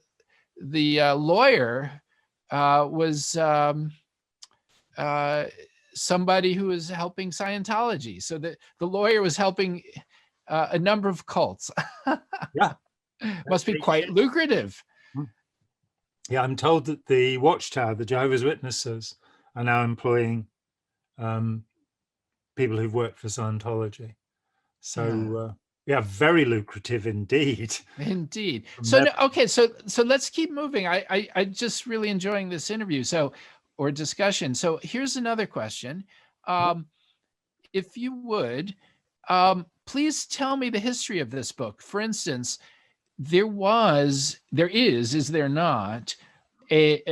Speaker 2: lawyer was somebody who was helping Scientology. So the lawyer was helping a number of cults. Must be quite lucrative.
Speaker 1: Yeah, I'm told that the Watchtower, the Jehovah's Witnesses, are now employing people who've worked for Scientology. So very lucrative indeed.
Speaker 2: Indeed. So so let's keep moving. I just really enjoying this interview. Or discussion. So here's another question. If you would, Please tell me the history of this book. For instance, there is there not, a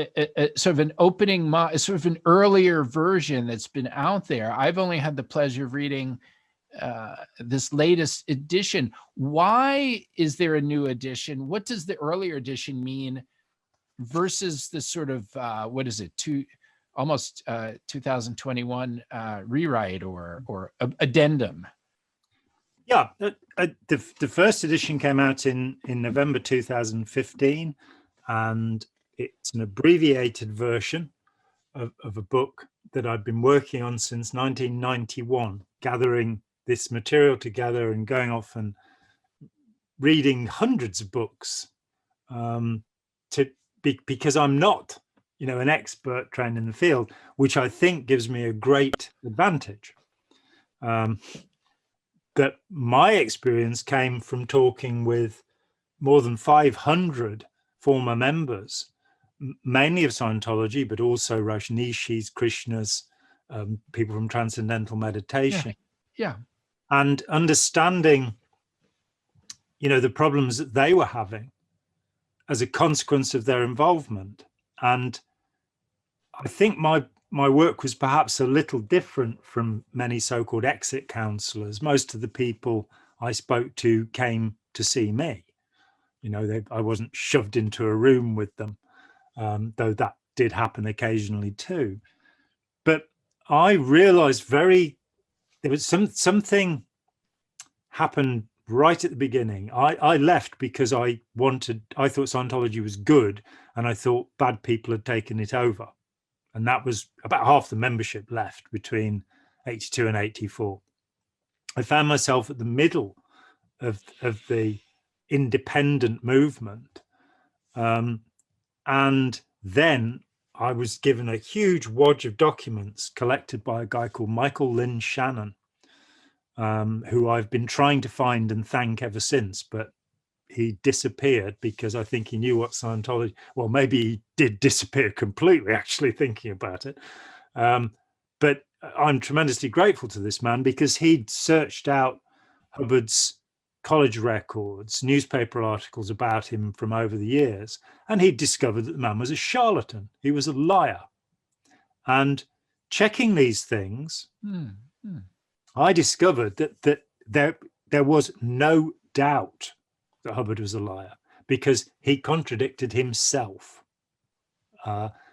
Speaker 2: sort of an opening, sort of an earlier version that's been out there. I've only had the pleasure of reading this latest edition. Why is there a new edition? What does the earlier edition mean versus the sort of, what is it, almost 2021 rewrite or addendum?
Speaker 1: Yeah, the first edition came out in November 2015, and it's an abbreviated version of a book that I've been working on since 1991, gathering this material together and going off and reading hundreds of books because I'm not, an expert trained in the field, which I think gives me a great advantage. That my experience came from talking with more than 500 former members, mainly of Scientology, but also Rajneeshis, Krishnas, people from Transcendental Meditation.
Speaker 2: Yeah.
Speaker 1: And understanding, the problems that they were having as a consequence of their involvement. And I think my work was perhaps a little different from many so-called exit counselors. Most of the people I spoke to came to see me. I wasn't shoved into a room with them, though that did happen occasionally too. But I realized there was something happened right at the beginning. I left because I thought Scientology was good, and I thought bad people had taken it over. And that was about half the membership left between 82 and 84. I found myself at the middle of the independent movement. And then I was given a huge wad of documents collected by a guy called Michael Lynn Shannon, who I've been trying to find and thank ever since, but he disappeared because I think he knew what Scientology, well, maybe he did disappear completely, actually, thinking about it. But I'm tremendously grateful to this man because he'd searched out Hubbard's college records, newspaper articles about him from over the years, and he'd discovered that the man was a charlatan. He was a liar. And checking these things, I discovered that there was no doubt that Hubbard was a liar because he contradicted himself.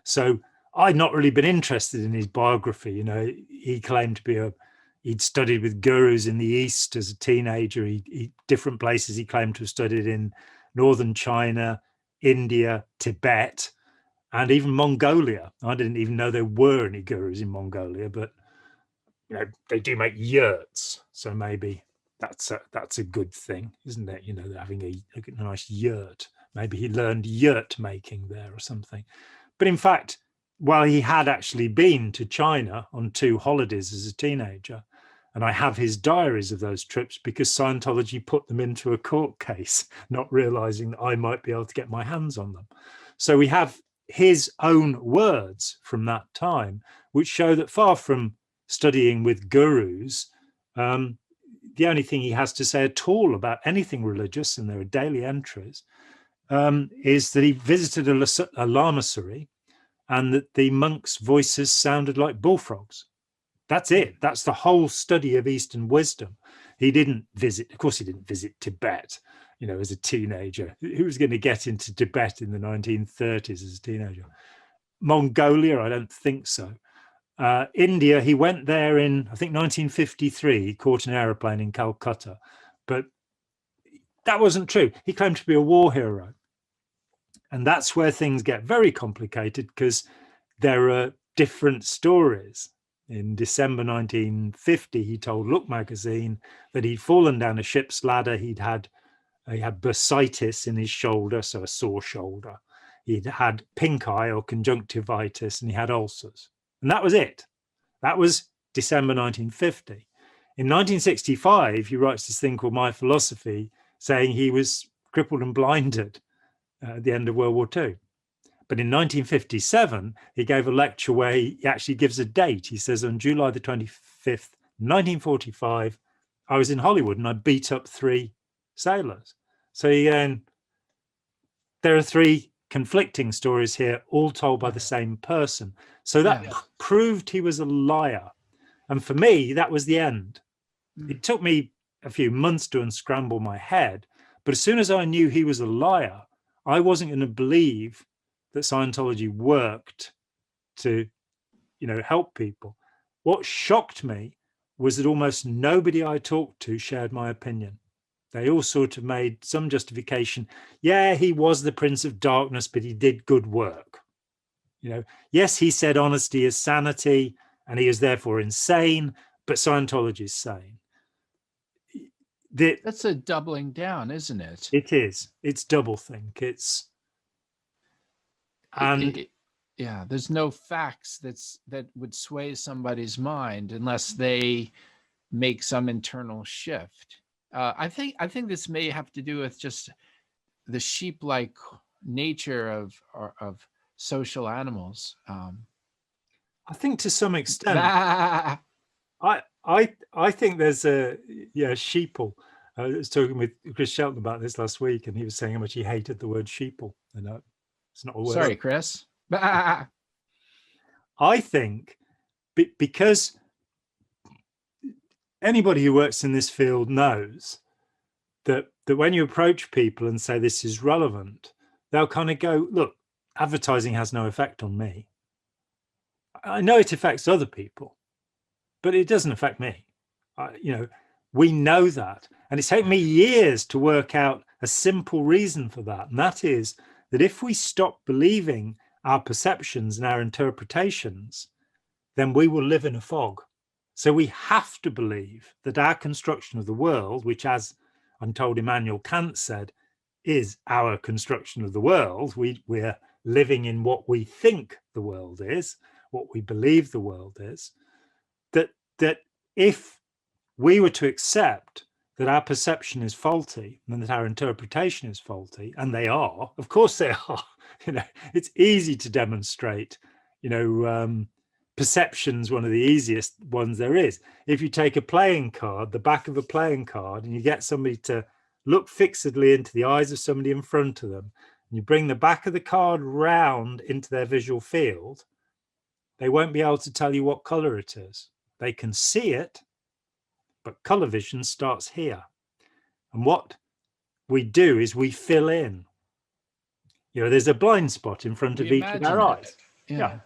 Speaker 1: So I'd not really been interested in his biography. He claimed to be he'd studied with gurus in the East as a teenager. Different places he claimed to have studied in northern China, India, Tibet, and even Mongolia. I didn't even know there were any gurus in Mongolia, but they do make yurts, so maybe that's a good thing, isn't it? They're having a nice yurt. Maybe he learned yurt making there or something. But in fact, while he had actually been to China on 2 holidays as a teenager, and I have his diaries of those trips because Scientology put them into a court case, not realizing that I might be able to get my hands on them. So we have his own words from that time, which show that far from studying with gurus, the only thing he has to say at all about anything religious, and there are daily entries, is that he visited a lamasery and that the monks' voices sounded like bullfrogs. That's it. That's the whole study of Eastern wisdom. He didn't visit Tibet, as a teenager. Who was going to get into Tibet in the 1930s as a teenager? Mongolia, I don't think so. India, he went there in, I think, 1953. He caught an aeroplane in Calcutta, but that wasn't true. He claimed to be a war hero. And that's where things get very complicated because there are different stories. In December 1950, he told Look magazine that he'd fallen down a ship's ladder. He had bursitis in his shoulder, so a sore shoulder. He'd had pink eye or conjunctivitis, and he had ulcers. And that was it. That was December 1950. In 1965, he writes this thing called My Philosophy, saying he was crippled and blinded at the end of World War II. But in 1957, he gave a lecture where he actually gives a date. He says on July the 25th, 1945, I was in Hollywood and I beat up 3 sailors. So there are 3 conflicting stories here, all told by the same person. So that proved he was a liar. And for me, that was the end. It took me a few months to unscramble my head. But as soon as I knew he was a liar, I wasn't going to believe that Scientology worked to, help people. What shocked me was that almost nobody I talked to shared my opinion. They all sort of made some justification. Yeah, he was the Prince of Darkness, but he did good work. Yes, he said honesty is sanity and he is therefore insane, but Scientology is sane.
Speaker 2: That's a doubling down, isn't it?
Speaker 1: It is. It's doublethink.
Speaker 2: There's no facts that would sway somebody's mind unless they make some internal shift. I think this may have to do with just the sheep-like nature of social animals.
Speaker 1: I think to some extent, I think there's a sheeple. I was talking with Chris Shelton about this last week, and he was saying how much he hated the word sheeple. It's not a word.
Speaker 2: Sorry, Chris.
Speaker 1: I think because anybody who works in this field knows that when you approach people and say this is relevant, they'll kind of go, look, advertising has no effect on me. I know it affects other people, but it doesn't affect me. We know that. And it's taken me years to work out a simple reason for that. And that is that if we stop believing our perceptions and our interpretations, then we will live in a fog. So we have to believe that our construction of the world, which, as I'm told Immanuel Kant said, is our construction of the world. We're living in what we think the world is, what we believe the world is, that if we were to accept that our perception is faulty and that our interpretation is faulty, and they are, of course they are, it's easy to demonstrate, perception's one of the easiest ones there is. If you take a playing card, the back of a playing card, and you get somebody to look fixedly into the eyes of somebody in front of them, and you bring the back of the card round into their visual field, they won't be able to tell you what color it is. They can see it, but color vision starts here. And what we do is we fill in. There's a blind spot in front of each of our eyes.
Speaker 2: Yeah.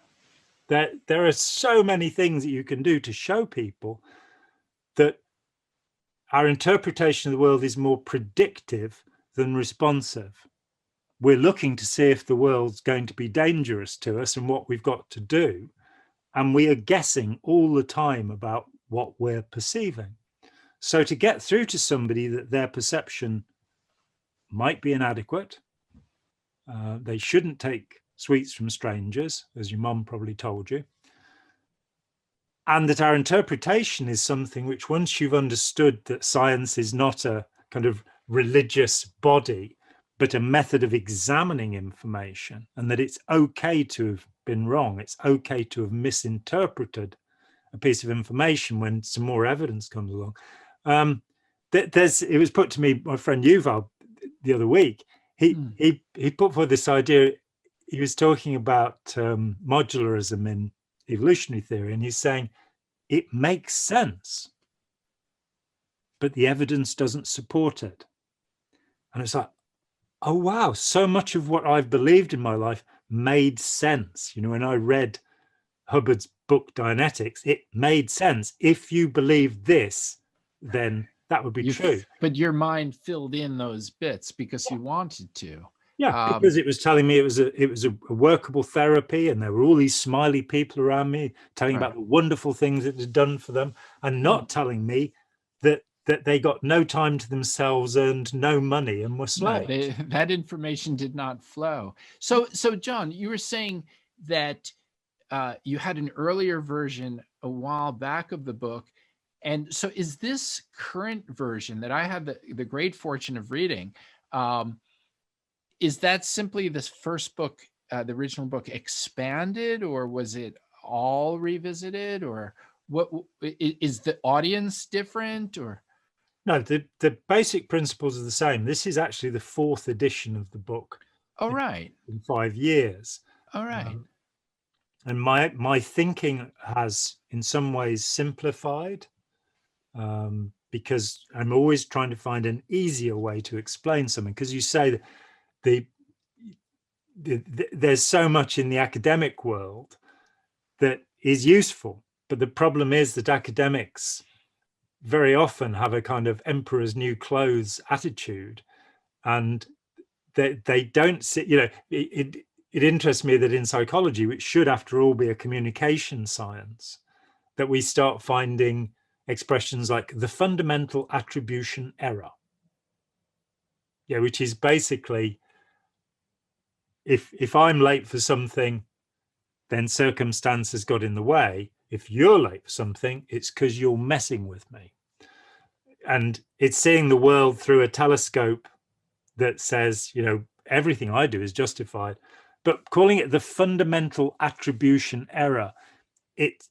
Speaker 1: There are so many things that you can do to show people that our interpretation of the world is more predictive than responsive. We're looking to see if the world's going to be dangerous to us and what we've got to do. And we are guessing all the time about what we're perceiving. So to get through to somebody that their perception might be inadequate, they shouldn't take sweets from strangers, as your mum probably told you, and that our interpretation is something which, once you've understood that science is not a kind of religious body, but a method of examining information, and that it's okay to have been wrong, it's okay to have misinterpreted a piece of information when some more evidence comes along. It was put to me, my friend Yuval, the other week. He put forward this idea. He was talking about modularism in evolutionary theory, and he's saying it makes sense, but the evidence doesn't support it. And it's like, oh wow, so much of what I've believed in my life made sense. When I read Hubbard's book Dianetics, it made sense. If you believe this, then that would be true.
Speaker 2: But your mind filled in those bits because you wanted to.
Speaker 1: Yeah, because it was telling me it was a workable therapy, and there were all these smiley people around me telling about the wonderful things it had done for them, and not telling me that they got no time to themselves, earned no money, and were slaves.
Speaker 2: That information did not flow. So John, you were saying that you had an earlier version a while back of the book. And so is this current version that I had the great fortune of reading, is that simply this first book, the original book, expanded, or was it all revisited, or what is the audience different, or?
Speaker 1: No, the basic principles are the same. This is actually the fourth edition of the book
Speaker 2: Oh, right.
Speaker 1: in 5 years.
Speaker 2: All right.
Speaker 1: And my thinking has in some ways simplified, because I'm always trying to find an easier way to explain something. Because you say that there's so much in the academic world that is useful, but the problem is that academics very often have a kind of emperor's new clothes attitude, and they don't sit, it interests me that in psychology, which should after all be a communication science, that we start finding expressions like the fundamental attribution error, which is basically, if I'm late for something, then circumstances got in the way. If you're late for something, it's because you're messing with me. And it's seeing the world through a telescope that says, everything I do is justified. But calling it the fundamental attribution error, it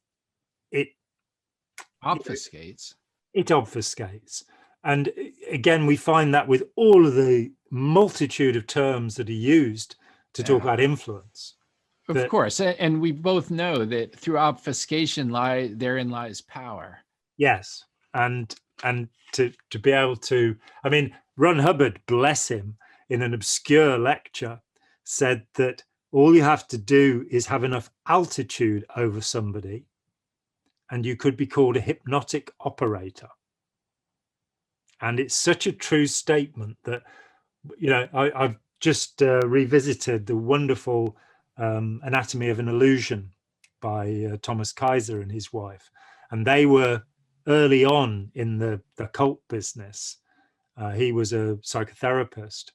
Speaker 2: Obfuscates.
Speaker 1: It obfuscates. And again, we find that with all of the multitude of terms that are used to talk about influence.
Speaker 2: Of course. And we both know that through obfuscation therein lies power.
Speaker 1: Yes. And to be able to, I mean, Ron Hubbard, bless him, in an obscure lecture said that all you have to do is have enough altitude over somebody and you could be called a hypnotic operator. And it's such a true statement that, I've just revisited the wonderful Anatomy of an Illusion by Thomas Kaiser and his wife. And they were early on in the cult business. He was a psychotherapist.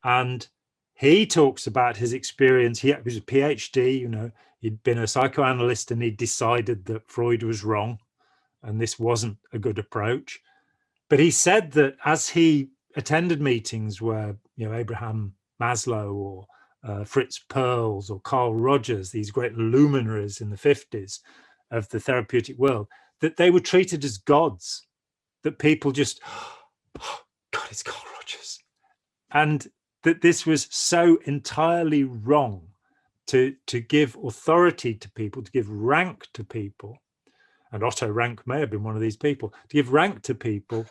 Speaker 1: And he talks about his experience. He was a PhD, he'd been a psychoanalyst and he decided that Freud was wrong and this wasn't a good approach. But he said that as he attended meetings where, Abraham Maslow or Fritz Perls or Carl Rogers, these great luminaries in the 50s of the therapeutic world, that they were treated as gods, that people just, oh, God, it's Carl Rogers. And that this was so entirely wrong to give authority to people, to give rank to people. And Otto Rank may have been one of these people, to give rank to people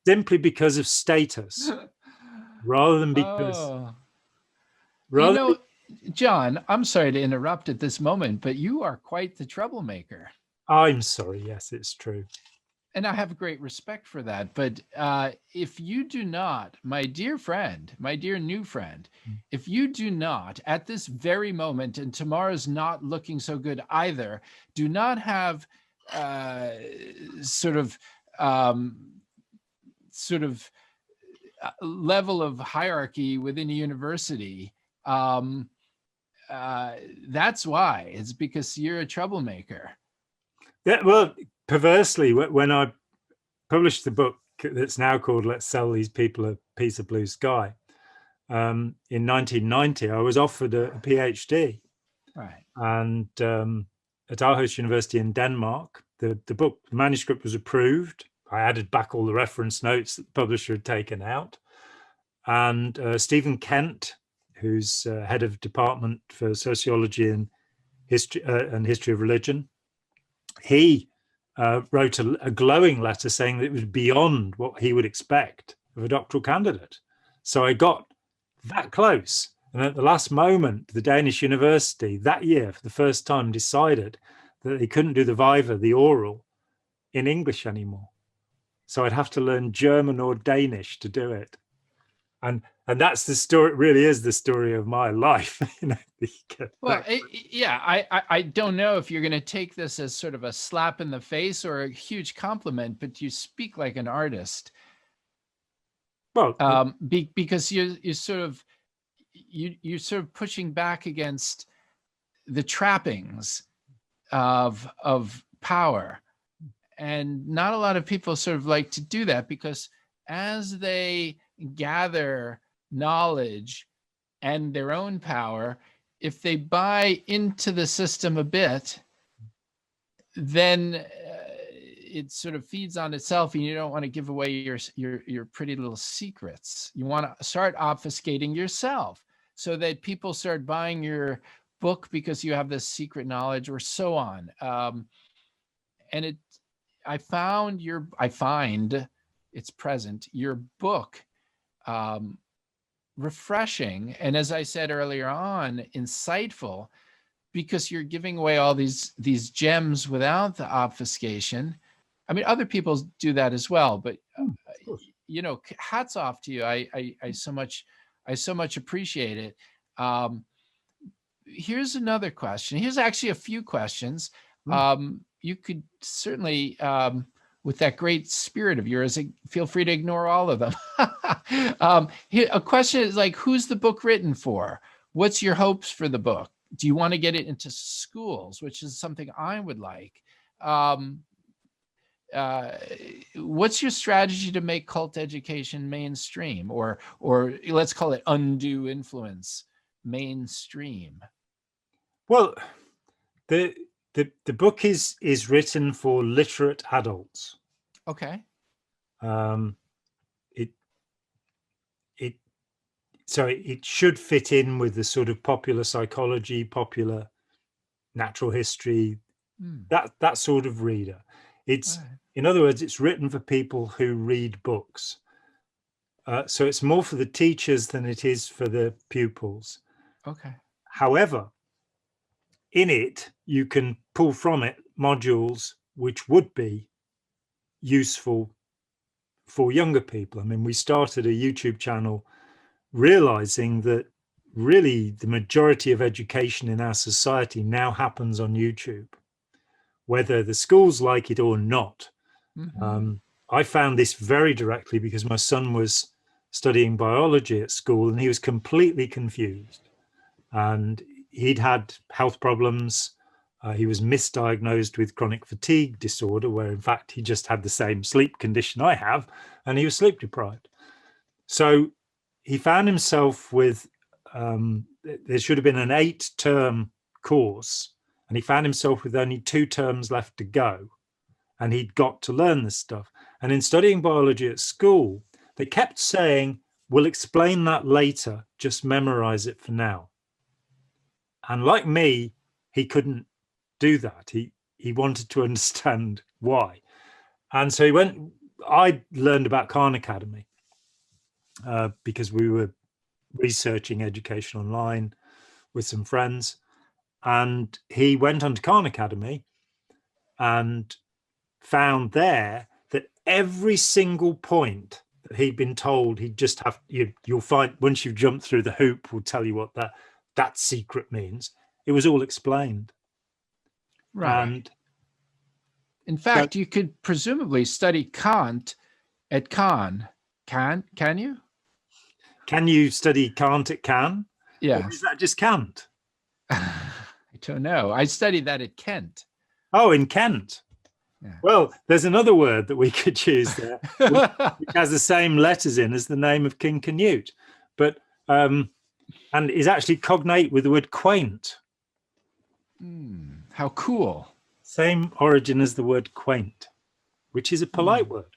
Speaker 1: simply because of status, rather than because...
Speaker 2: John, I'm sorry to interrupt at this moment, but you are quite the troublemaker.
Speaker 1: I'm sorry. Yes, it's true.
Speaker 2: And I have great respect for that. But if you do not, my dear friend, my dear new friend, if you do not at this very moment, and tomorrow's not looking so good either, do not have sort of level of hierarchy within a university, that's why. It's because you're a troublemaker.
Speaker 1: Yeah, well, perversely, when I published the book that's now called Let's Sell These People a Piece of Blue Sky, in 1990, I was offered a PhD.
Speaker 2: Right.
Speaker 1: And at Aarhus University in Denmark, the manuscript was approved. I added back all the reference notes that the publisher had taken out. And Stephen Kent, who's head of department for sociology and history of religion, he wrote a glowing letter saying that it was beyond what he would expect of a doctoral candidate. So I got that close. And at the last moment, the Danish university that year, for the first time, decided that they couldn't do the Viva, the oral, in English anymore. So I'd have to learn German or Danish to do it. And that's the story. It really is the story of my life.
Speaker 2: Well, I don't know if you're going to take this as sort of a slap in the face or a huge compliment, but you speak like an artist. Well, because you're sort of pushing back against the trappings of power, and not a lot of people sort of like to do that, because as they gather knowledge and their own power, if they buy into the system a bit, then it sort of feeds on itself, and you don't want to give away your pretty little secrets. You want to start obfuscating yourself so that people start buying your book because you have this secret knowledge, or so on. And I find it's present, your book, refreshing, and as I said earlier on, insightful, because you're giving away all these gems without the obfuscation. I mean, other people do that as well, but you know, hats off to you. I so much appreciate it. Here's another question. Here's actually a few questions. You could certainly, with that great spirit of yours, feel free to ignore all of them. A question is like, who's the book written for? What's your hopes for the book? Do you want to get it into schools, which is something I would like? What's your strategy to make cult education mainstream, or let's call it undue influence mainstream?
Speaker 1: Well, the book is written for literate adults.
Speaker 2: Okay.
Speaker 1: So it should fit in with the sort of popular psychology, popular natural history, that sort of reader. It's right. In other words, it's written for people who read books. So it's more for the teachers than it is for the pupils.
Speaker 2: Okay.
Speaker 1: However, in it, you can pull from it modules which would be useful for younger people. I mean, we started a YouTube channel realizing that really the majority of education in our society now happens on YouTube, whether the schools like it or not. I found this very directly because my son was studying biology at school and he was completely confused, and he'd had health problems. He was misdiagnosed with chronic fatigue disorder, where in fact he just had the same sleep condition I have, and he was sleep deprived. So he found himself with, there should have been an 8-term course, and he found himself with only 2 terms left to go. And he'd got to learn this stuff. And in studying biology at school, they kept saying, we'll explain that later, just memorize it for now. And like me, he couldn't do that. He wanted to understand why. And so I learned about Khan Academy because we were researching education online with some friends. And he went on to Khan Academy and found there that every single point that he'd been told he'd just have, you'll find once you've jumped through the hoop, we'll tell you what that secret means. It was all explained.
Speaker 2: Right. And in fact, you could presumably study Kant at Khan. Can you? Can
Speaker 1: you study Kant at Khan?
Speaker 2: Yeah.
Speaker 1: Or is that just Kant?
Speaker 2: I don't know. I studied that at Kent.
Speaker 1: Oh, in Kent. Yeah. Well, there's another word that we could use there, which has the same letters in as the name of King Canute, but and is actually cognate with the word quaint.
Speaker 2: How cool!
Speaker 1: Same origin as the word quaint, which is a polite word.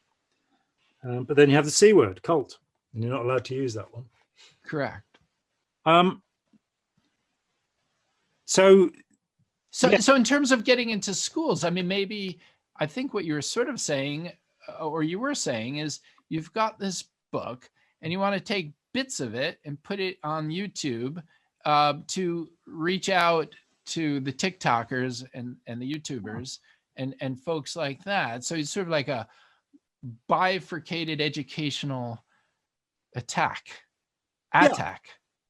Speaker 1: But then you have the C word, cult, and you're not allowed to use that one.
Speaker 2: Correct.
Speaker 1: So
Speaker 2: in terms of getting into schools, I mean, maybe I think what you were sort of saying, or you were saying, is you've got this book and you want to take bits of it and put it on YouTube to reach out to the TikTokers and the YouTubers and folks like that. So it's sort of like a bifurcated educational attack.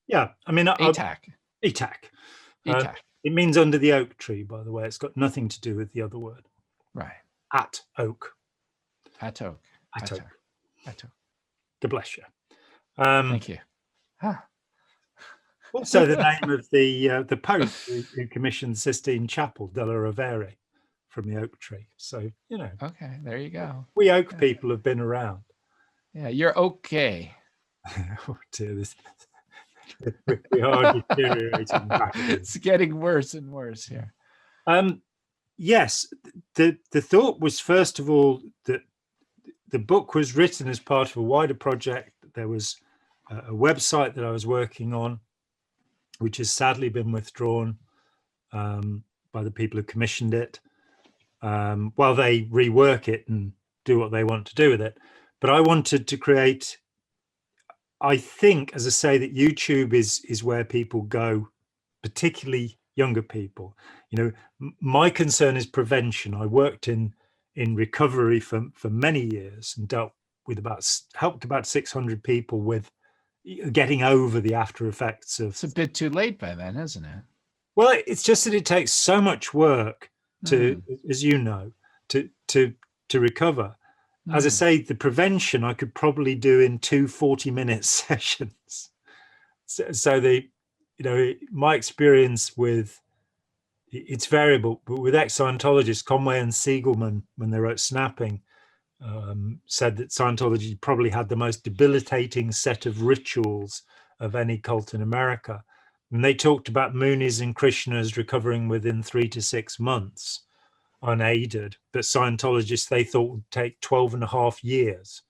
Speaker 1: Yeah. I mean,
Speaker 2: attack.
Speaker 1: It means under the oak tree, by the way. It's got nothing to do with the other word.
Speaker 2: Right.
Speaker 1: At oak.
Speaker 2: At oak.
Speaker 1: God bless you.
Speaker 2: Thank you.
Speaker 1: Also, the name of the Pope who commissioned Sistine Chapel, Della Rovere, from the oak tree. So,
Speaker 2: Okay, there you go.
Speaker 1: We oak people have been around.
Speaker 2: Yeah, you're okay.
Speaker 1: Oh dear, we are deteriorating.
Speaker 2: It's getting worse and worse here.
Speaker 1: yes, the thought was, first of all, that the book was written as part of a wider project. There was a website that I was working on, which has sadly been withdrawn by the people who commissioned it, while they rework it and do what they want to do with it. But I wanted to create, I think, as I say, that YouTube is where people go, particularly younger people. You know, my concern is prevention. I worked in recovery for many years and helped about 600 people with getting over the after effects of.
Speaker 2: It's a bit too late by then, isn't it?
Speaker 1: Well, it's just that it takes so much work to, as you know, to recover. As I say, the prevention I could probably do in 2 40-minute sessions. So my experience with, it's variable, but with ex-Scientologists, Conway and Siegelman, when they wrote Snapping, said that Scientology probably had the most debilitating set of rituals of any cult in America. And they talked about Moonies and Krishnas recovering within 3 to 6 months, unaided, but Scientologists they thought would take 12 and a half years.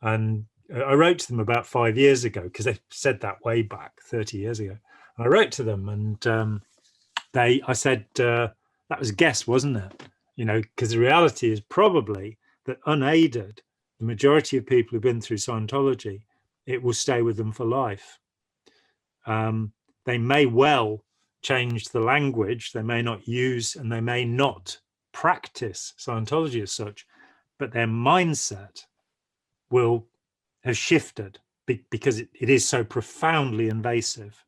Speaker 1: And I wrote to them about 5 years ago, because they said that way back 30 years ago. And I wrote to them, and I said, that was a guess, wasn't it? You know, because the reality is probably that unaided, the majority of people who've been through Scientology, it will stay with them for life. They may well change the language, they may not use, and they may not practice Scientology as such, but their mindset will have shifted because it is so profoundly invasive.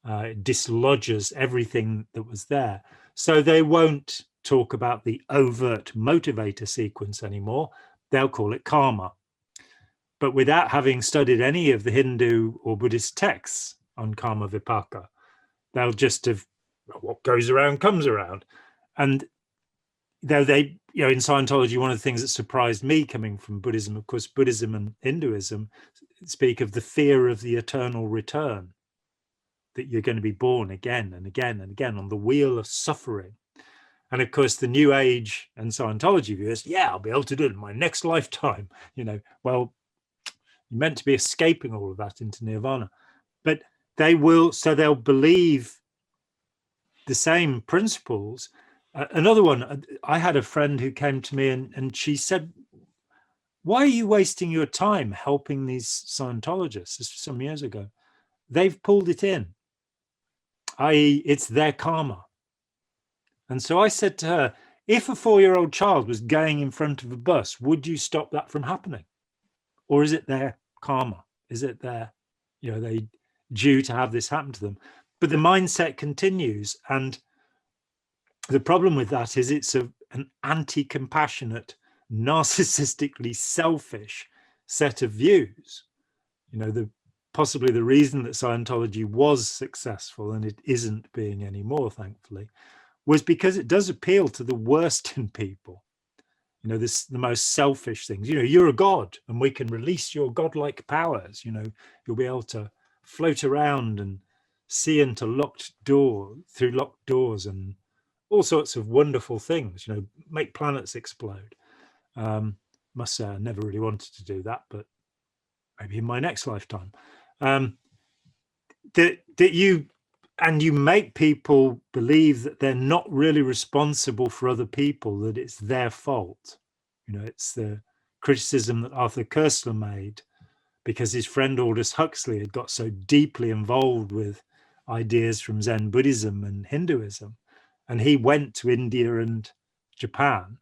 Speaker 1: It dislodges everything that was there. So they won't talk about the overt motivator sequence anymore. They'll call it karma. But without having studied any of the Hindu or Buddhist texts on karma vipaka, they'll just have, what goes around comes around. And though they, in Scientology, one of the things that surprised me coming from Buddhism, of course, Buddhism and Hinduism speak of the fear of the eternal return, that you're going to be born again and again and again on the wheel of suffering. And of course, the New Age and Scientology viewers, I'll be able to do it in my next lifetime. Well, you're meant to be escaping all of that into nirvana. But they'll believe the same principles. Another one, I had a friend who came to me and she said, why are you wasting your time helping these Scientologists? This was some years ago. They've pulled it in, i.e. it's their karma. And so I said to her, if a 4-year-old child was going in front of a bus, would you stop that from happening? Or is it their karma? Is it their, they due to have this happen to them? But the mindset continues. And the problem with that is it's an anti-compassionate, narcissistically selfish set of views. Possibly the reason that Scientology was successful, and it isn't being anymore, thankfully, was because it does appeal to the worst in people. The most selfish things. You're a god, and we can release your godlike powers. You'll be able to float around and see into through locked doors, and all sorts of wonderful things. Make planets explode. Must say, I never really wanted to do that, but maybe in my next lifetime. That you make people believe that they're not really responsible for other people, that it's their fault. It's the criticism that Arthur Koestler made because his friend Aldous Huxley had got so deeply involved with ideas from Zen Buddhism and Hinduism. And he went to India and Japan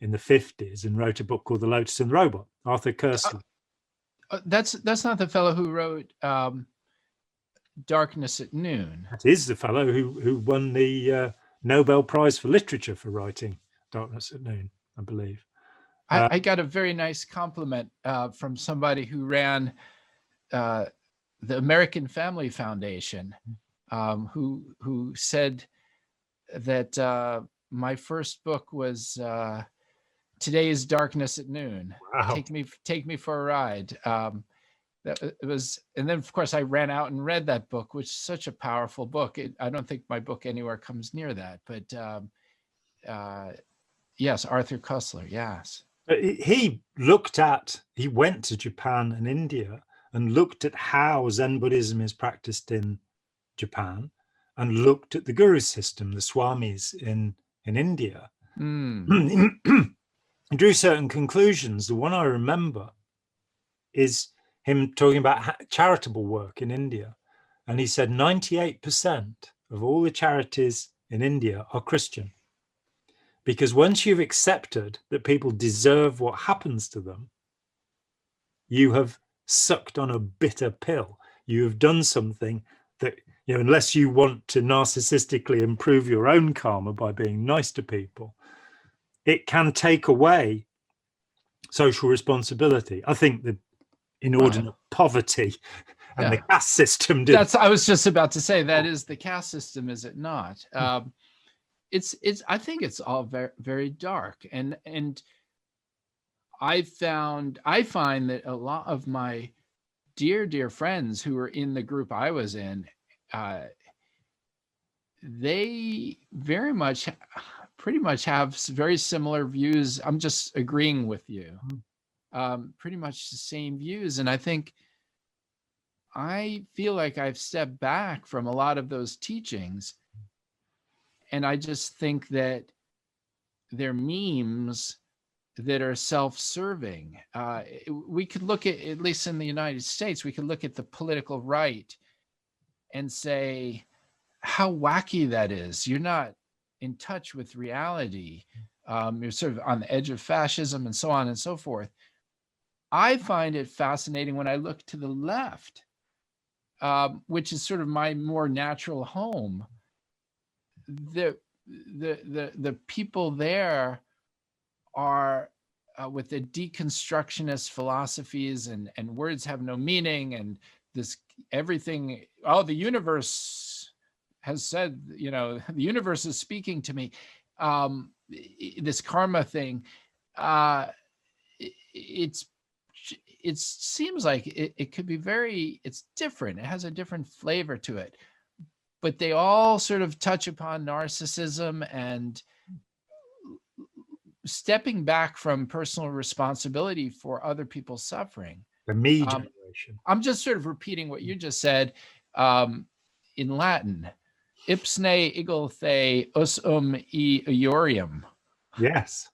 Speaker 1: in the 50s and wrote a book called The Lotus and the Robot, Arthur Koestler.
Speaker 2: That's not the fellow who wrote Darkness at Noon.
Speaker 1: That is the fellow who won the Nobel Prize for Literature for writing Darkness at Noon, I believe.
Speaker 2: I got a very nice compliment from somebody who ran the American Family Foundation, who said that my first book was Today is Darkness at Noon.
Speaker 1: Wow.
Speaker 2: Take me for a ride. That it was, and then of course I ran out and read that book, which is such a powerful book. I don't think my book anywhere comes near that, but Yes, Arthur Koestler. Yes.
Speaker 1: He went to Japan and India and looked at how Zen Buddhism is practiced in Japan, and looked at the guru system, the swamis in India. He drew certain conclusions. The one I remember is him talking about charitable work in India. And he said 98% of all the charities in India are Christian. Because once you've accepted that people deserve what happens to them, you have sucked on a bitter pill. You have done something that, unless you want to narcissistically improve your own karma by being nice to people, it can take away social responsibility. I think the inordinate poverty and the caste system
Speaker 2: I was just about to say, that is the caste system, is it not? It's I think it's all very, very dark, and I find that a lot of my dear friends who were in the group I was in, they pretty much have very similar views. I'm just agreeing with you. Pretty much the same views. And I feel like I've stepped back from a lot of those teachings. And I just think that they're memes that are self-serving. We could look at least in the United States, we could look at the political right and say how wacky that is. You're not in touch with reality. You're sort of on the edge of fascism and so on and so forth. I find it fascinating when I look to the left, which is sort of my more natural home. The people there are with the deconstructionist philosophies and words have no meaning, and this everything, the universe has said, the universe is speaking to me. This karma thing, it seems like it could be it's different. It has a different flavor to it, but they all sort of touch upon narcissism and stepping back from personal responsibility for other people's suffering.
Speaker 1: The me generation.
Speaker 2: I'm just sort of repeating what you just said in Latin. Ipsne igel the usum e iorium.
Speaker 1: Yes,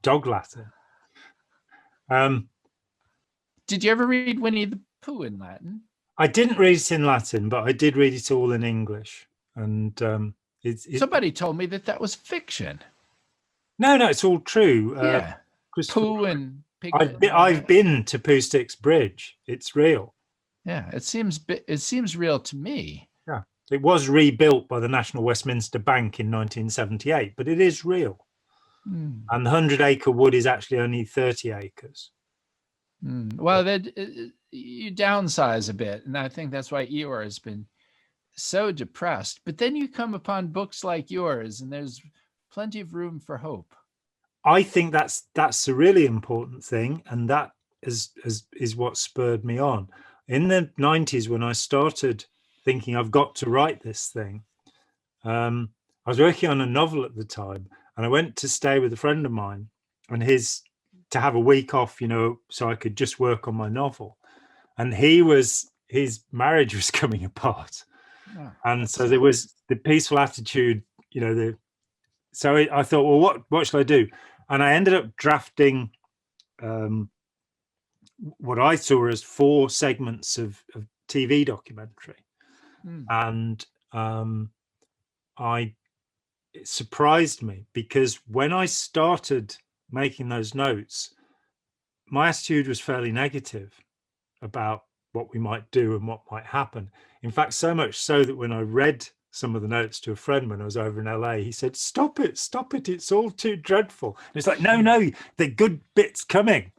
Speaker 1: dog Latin.
Speaker 2: Did you ever read Winnie the Pooh in Latin?
Speaker 1: I didn't read it in Latin, but I did read it all in English. And
Speaker 2: somebody told me that was fiction.
Speaker 1: No, it's all true.
Speaker 2: Yeah, Pooh and
Speaker 1: Piglet. I've been to Pooh Sticks Bridge. It's real.
Speaker 2: Yeah, it seems real to me.
Speaker 1: Yeah, it was rebuilt by the National Westminster Bank in 1978, but it is real. And the 100-acre wood is actually only 30 acres.
Speaker 2: Well, you downsize a bit, and I think that's why Eeyore has been so depressed. But then you come upon books like yours, and there's plenty of room for hope.
Speaker 1: I think that's a really important thing, and that is what spurred me on. In the 90s, when I started thinking I've got to write this thing, I was working on a novel at the time, and I went to stay with a friend of mine, and to have a week off, so I could just work on my novel. And his marriage was coming apart. And so there was the peaceful attitude, so I thought, well, what should I do? And I ended up drafting what I saw as 4 segments of TV documentary. And it surprised me, because when I started making those notes, my attitude was fairly negative about what we might do and what might happen. In fact, so much so that when I read some of the notes to a friend when I was over in LA, he said, stop it, it's all too dreadful. And it's like, no, the good bit's coming.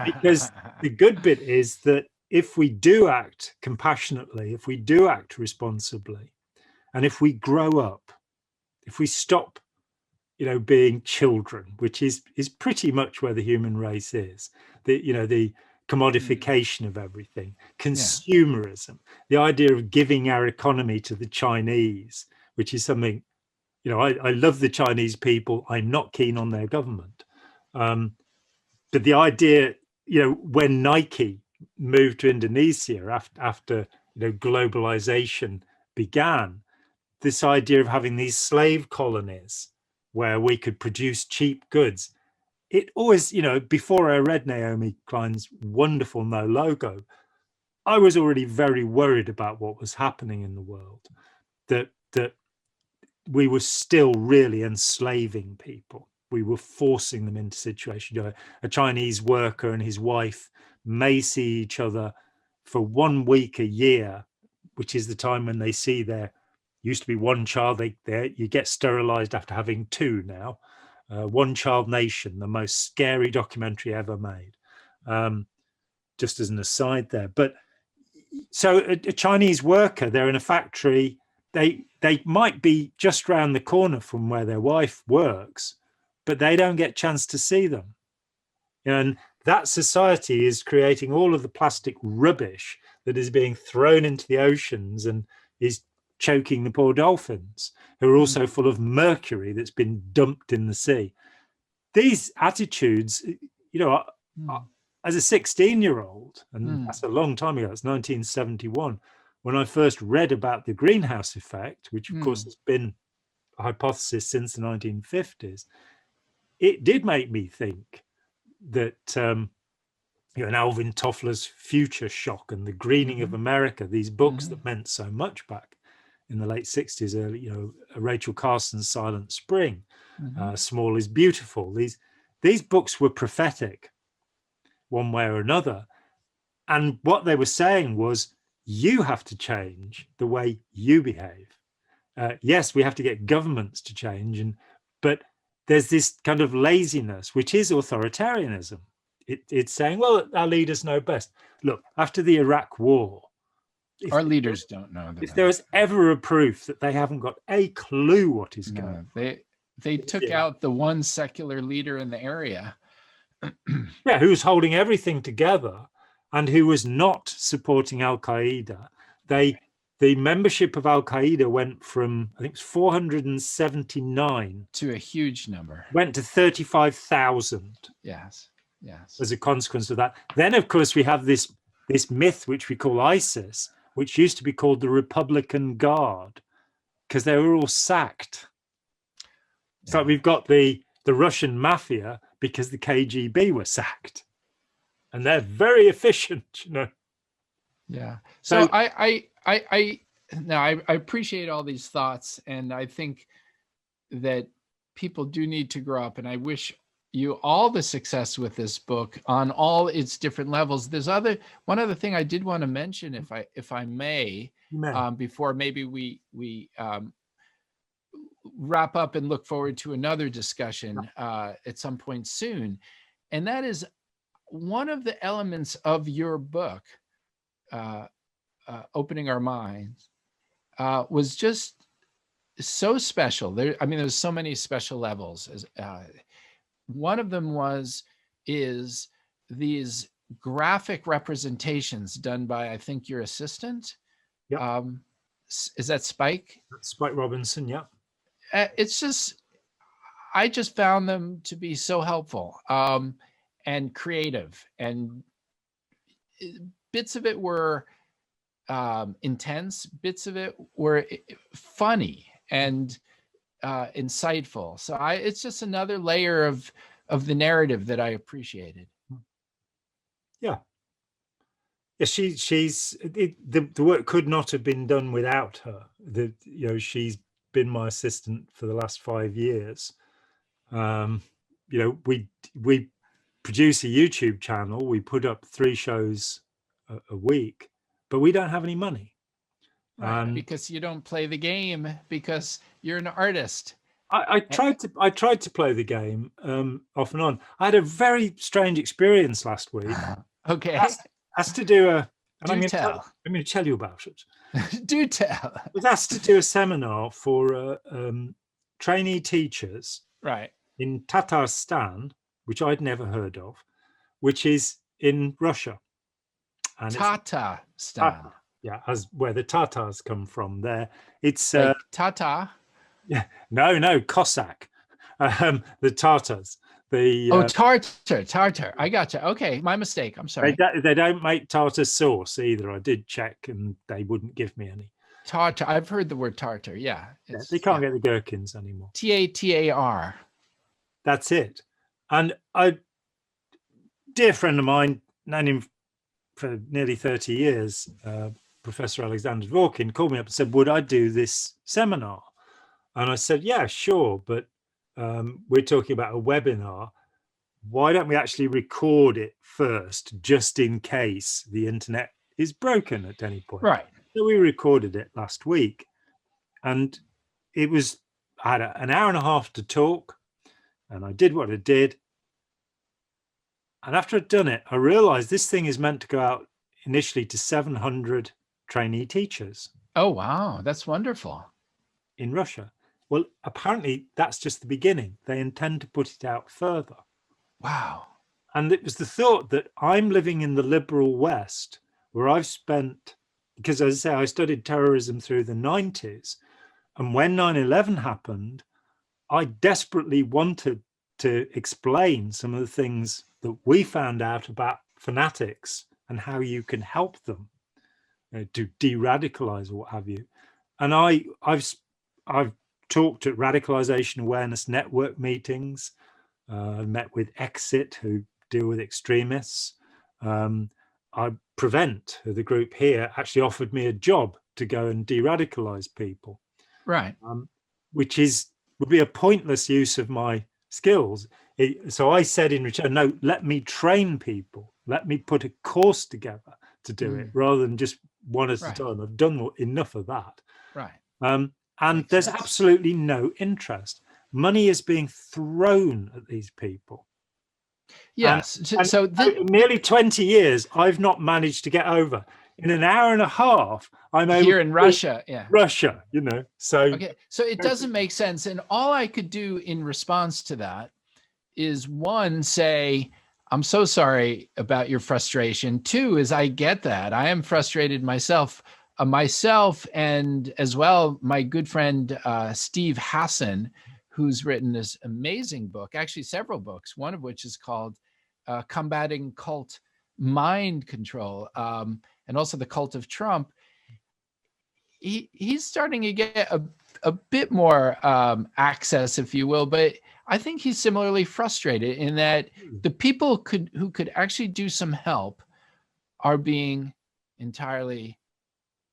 Speaker 1: Because the good bit is that if we do act compassionately, if we do act responsibly, and if we grow up, if we stop being children, which is pretty much where the human race is, the commodification of everything, consumerism, the idea of giving our economy to the Chinese, which is something I love the Chinese people. I'm not keen on their government. But the idea, when Nike moved to Indonesia after globalization began, this idea of having these slave colonies where we could produce cheap goods, it always, before I read Naomi Klein's wonderful No Logo, I was already very worried about what was happening in the world, that we were still really enslaving people. We were forcing them into situations. A Chinese worker and his wife may see each other for 1 week a year, which is the time when they see their, used to be one child. You get sterilized after having two now. One Child Nation, the most scary documentary ever made. Just as an aside there. But so a Chinese worker, they're in a factory. They might be just round the corner from where their wife works, but they don't get a chance to see them. And that society is creating all of the plastic rubbish that is being thrown into the oceans and is choking the poor dolphins, who are also full of mercury that's been dumped in the sea. These attitudes, as a 16-year-old, and that's a long time ago, it's 1971, when I first read about the greenhouse effect, which of course has been a hypothesis since the 1950s, it did make me think that and Alvin Toffler's Future Shock and The Greening of America, these books that meant so much back in the late 60s, Rachel Carson's Silent Spring, Small is Beautiful. These books were prophetic one way or another. And what they were saying was, you have to change the way you behave. Yes, we have to get governments to change, but there's this kind of laziness, which is authoritarianism. It's saying, well, our leaders know best. Look, after the Iraq War,
Speaker 2: our leaders don't know.
Speaker 1: If there was ever a proof that they haven't got a clue what is going on.
Speaker 2: They took out the one secular leader in the area.
Speaker 1: Yeah, who's holding everything together and who was not supporting Al-Qaeda. The membership of Al-Qaeda went from, I think it was 479
Speaker 2: to a huge number.
Speaker 1: Went to 35,000.
Speaker 2: Yes.
Speaker 1: As a consequence of that. Then, of course, we have this myth, which we call ISIS, which used to be called the Republican Guard, because they were all sacked. So we've got the Russian mafia because the KGB were sacked, and they're very efficient,
Speaker 2: Yeah. So I appreciate all these thoughts, and I think that people do need to grow up, and I wish you all the success with this book on all its different levels. There's one other thing I did want to mention, if I may, before maybe we wrap up and look forward to another discussion at some point soon. And that is one of the elements of your book, Opening Our Minds, was just so special. There's so many special levels. One of them is these graphic representations done by, I think, your assistant.
Speaker 1: Yep.
Speaker 2: Is that Spike?
Speaker 1: That's Spike Robinson. Yeah.
Speaker 2: I just found them to be so helpful and creative, and bits of it were intense, bits of it were funny and insightful. So it's just another layer of the narrative that I appreciated.
Speaker 1: Yeah. She's the work could not have been done without her. She's been my assistant for the last 5 years. We produce a YouTube channel. We put up 3 shows a week, but we don't have any money.
Speaker 2: Right, because you don't play the game, because you're an artist.
Speaker 1: I tried to play the game off and on. I had a very strange experience last week.
Speaker 2: Okay.
Speaker 1: Asked to do a. And
Speaker 2: I'm
Speaker 1: going to tell you about it.
Speaker 2: Do tell.
Speaker 1: I was asked to do a seminar for trainee teachers,
Speaker 2: right,
Speaker 1: in Tatarstan, which I'd never heard of, which is in Russia. And
Speaker 2: Tatarstan.
Speaker 1: Yeah, as where the Tatars come from. There, it's
Speaker 2: like Tata.
Speaker 1: Yeah, no, Cossack, the Tartars.
Speaker 2: Oh, tartar. I gotcha. Okay, my mistake. I'm sorry.
Speaker 1: They don't make tartar sauce either. I did check, and they wouldn't give me any.
Speaker 2: Tartar. I've heard the word tartar. Yeah,
Speaker 1: They can't get the gherkins anymore.
Speaker 2: Tatar.
Speaker 1: That's it. And a dear friend of mine, known him for nearly 30 years, Professor Alexander Dworkin, called me up and said, would I do this seminar? And I said, yeah, sure, but we're talking about a webinar. Why don't we actually record it first, just in case the internet is broken at any point?
Speaker 2: Right.
Speaker 1: So we recorded it last week, and I had an hour and a half to talk, and I did what I did. And after I'd done it, I realized this thing is meant to go out initially to 700 trainee teachers.
Speaker 2: Oh, wow. That's wonderful.
Speaker 1: In Russia. Well, apparently that's just the beginning. They intend to put it out further.
Speaker 2: Wow.
Speaker 1: And it was the thought that I'm living in the liberal West, where I've spent, because as I say, I studied terrorism through the 90s. And when 9/11 happened, I desperately wanted to explain some of the things that we found out about fanatics and how you can help them to de-radicalize or what have you. And I've talked at Radicalization Awareness Network meetings. I met with Exit, who deal with extremists. I Prevent, the group here, actually offered me a job to go and de-radicalize people.
Speaker 2: Right.
Speaker 1: Which would be a pointless use of my skills. So I said in return, no, let me train people. Let me put a course together to do it rather than just one at a time. I've done enough of that.
Speaker 2: Right.
Speaker 1: And there's absolutely no interest. Money is being thrown at these people.
Speaker 2: Yes. So
Speaker 1: nearly 20 years, I've not managed to get over. In an hour and a half, I'm able
Speaker 2: here in Russia. Yeah.
Speaker 1: Russia, So
Speaker 2: okay. So it doesn't make sense. And all I could do in response to that is, one, say, I'm so sorry about your frustration. Two is, I get that. I am frustrated myself, and as well, my good friend, Steve Hassan, who's written this amazing book, actually several books, one of which is called Combating Cult Mind Control, and also The Cult of Trump. He's starting to get a bit more access, if you will, but I think he's similarly frustrated in that the people who could actually do some help are being entirely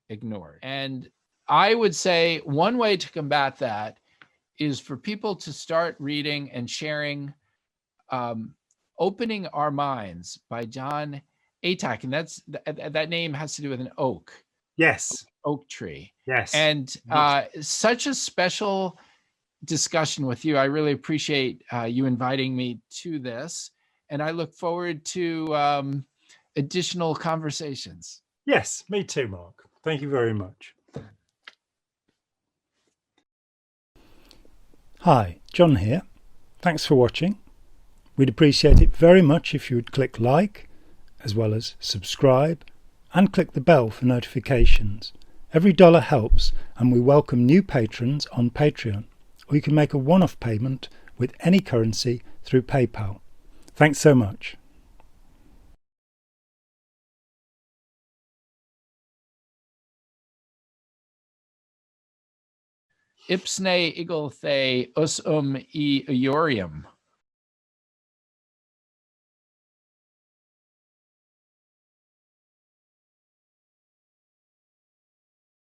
Speaker 2: ignored. And I would say one way to combat that is for people to start reading and sharing Opening Our Minds by John Atack. And that name has to do with an oak.
Speaker 1: Yes.
Speaker 2: Oak tree.
Speaker 1: Yes.
Speaker 2: And such a special discussion with you. I really appreciate you inviting me to this. And I look forward to additional conversations.
Speaker 1: Yes, me too, Mark. Thank you very much.
Speaker 3: Hi, John here. Thanks for watching. We'd appreciate it very much if you would click like, as well as subscribe, and click the bell for notifications. Every dollar helps, and we welcome new patrons on Patreon, or you can make a one-off payment with any currency through PayPal. Thanks so much.
Speaker 2: Ipsne igel the usum e iorium.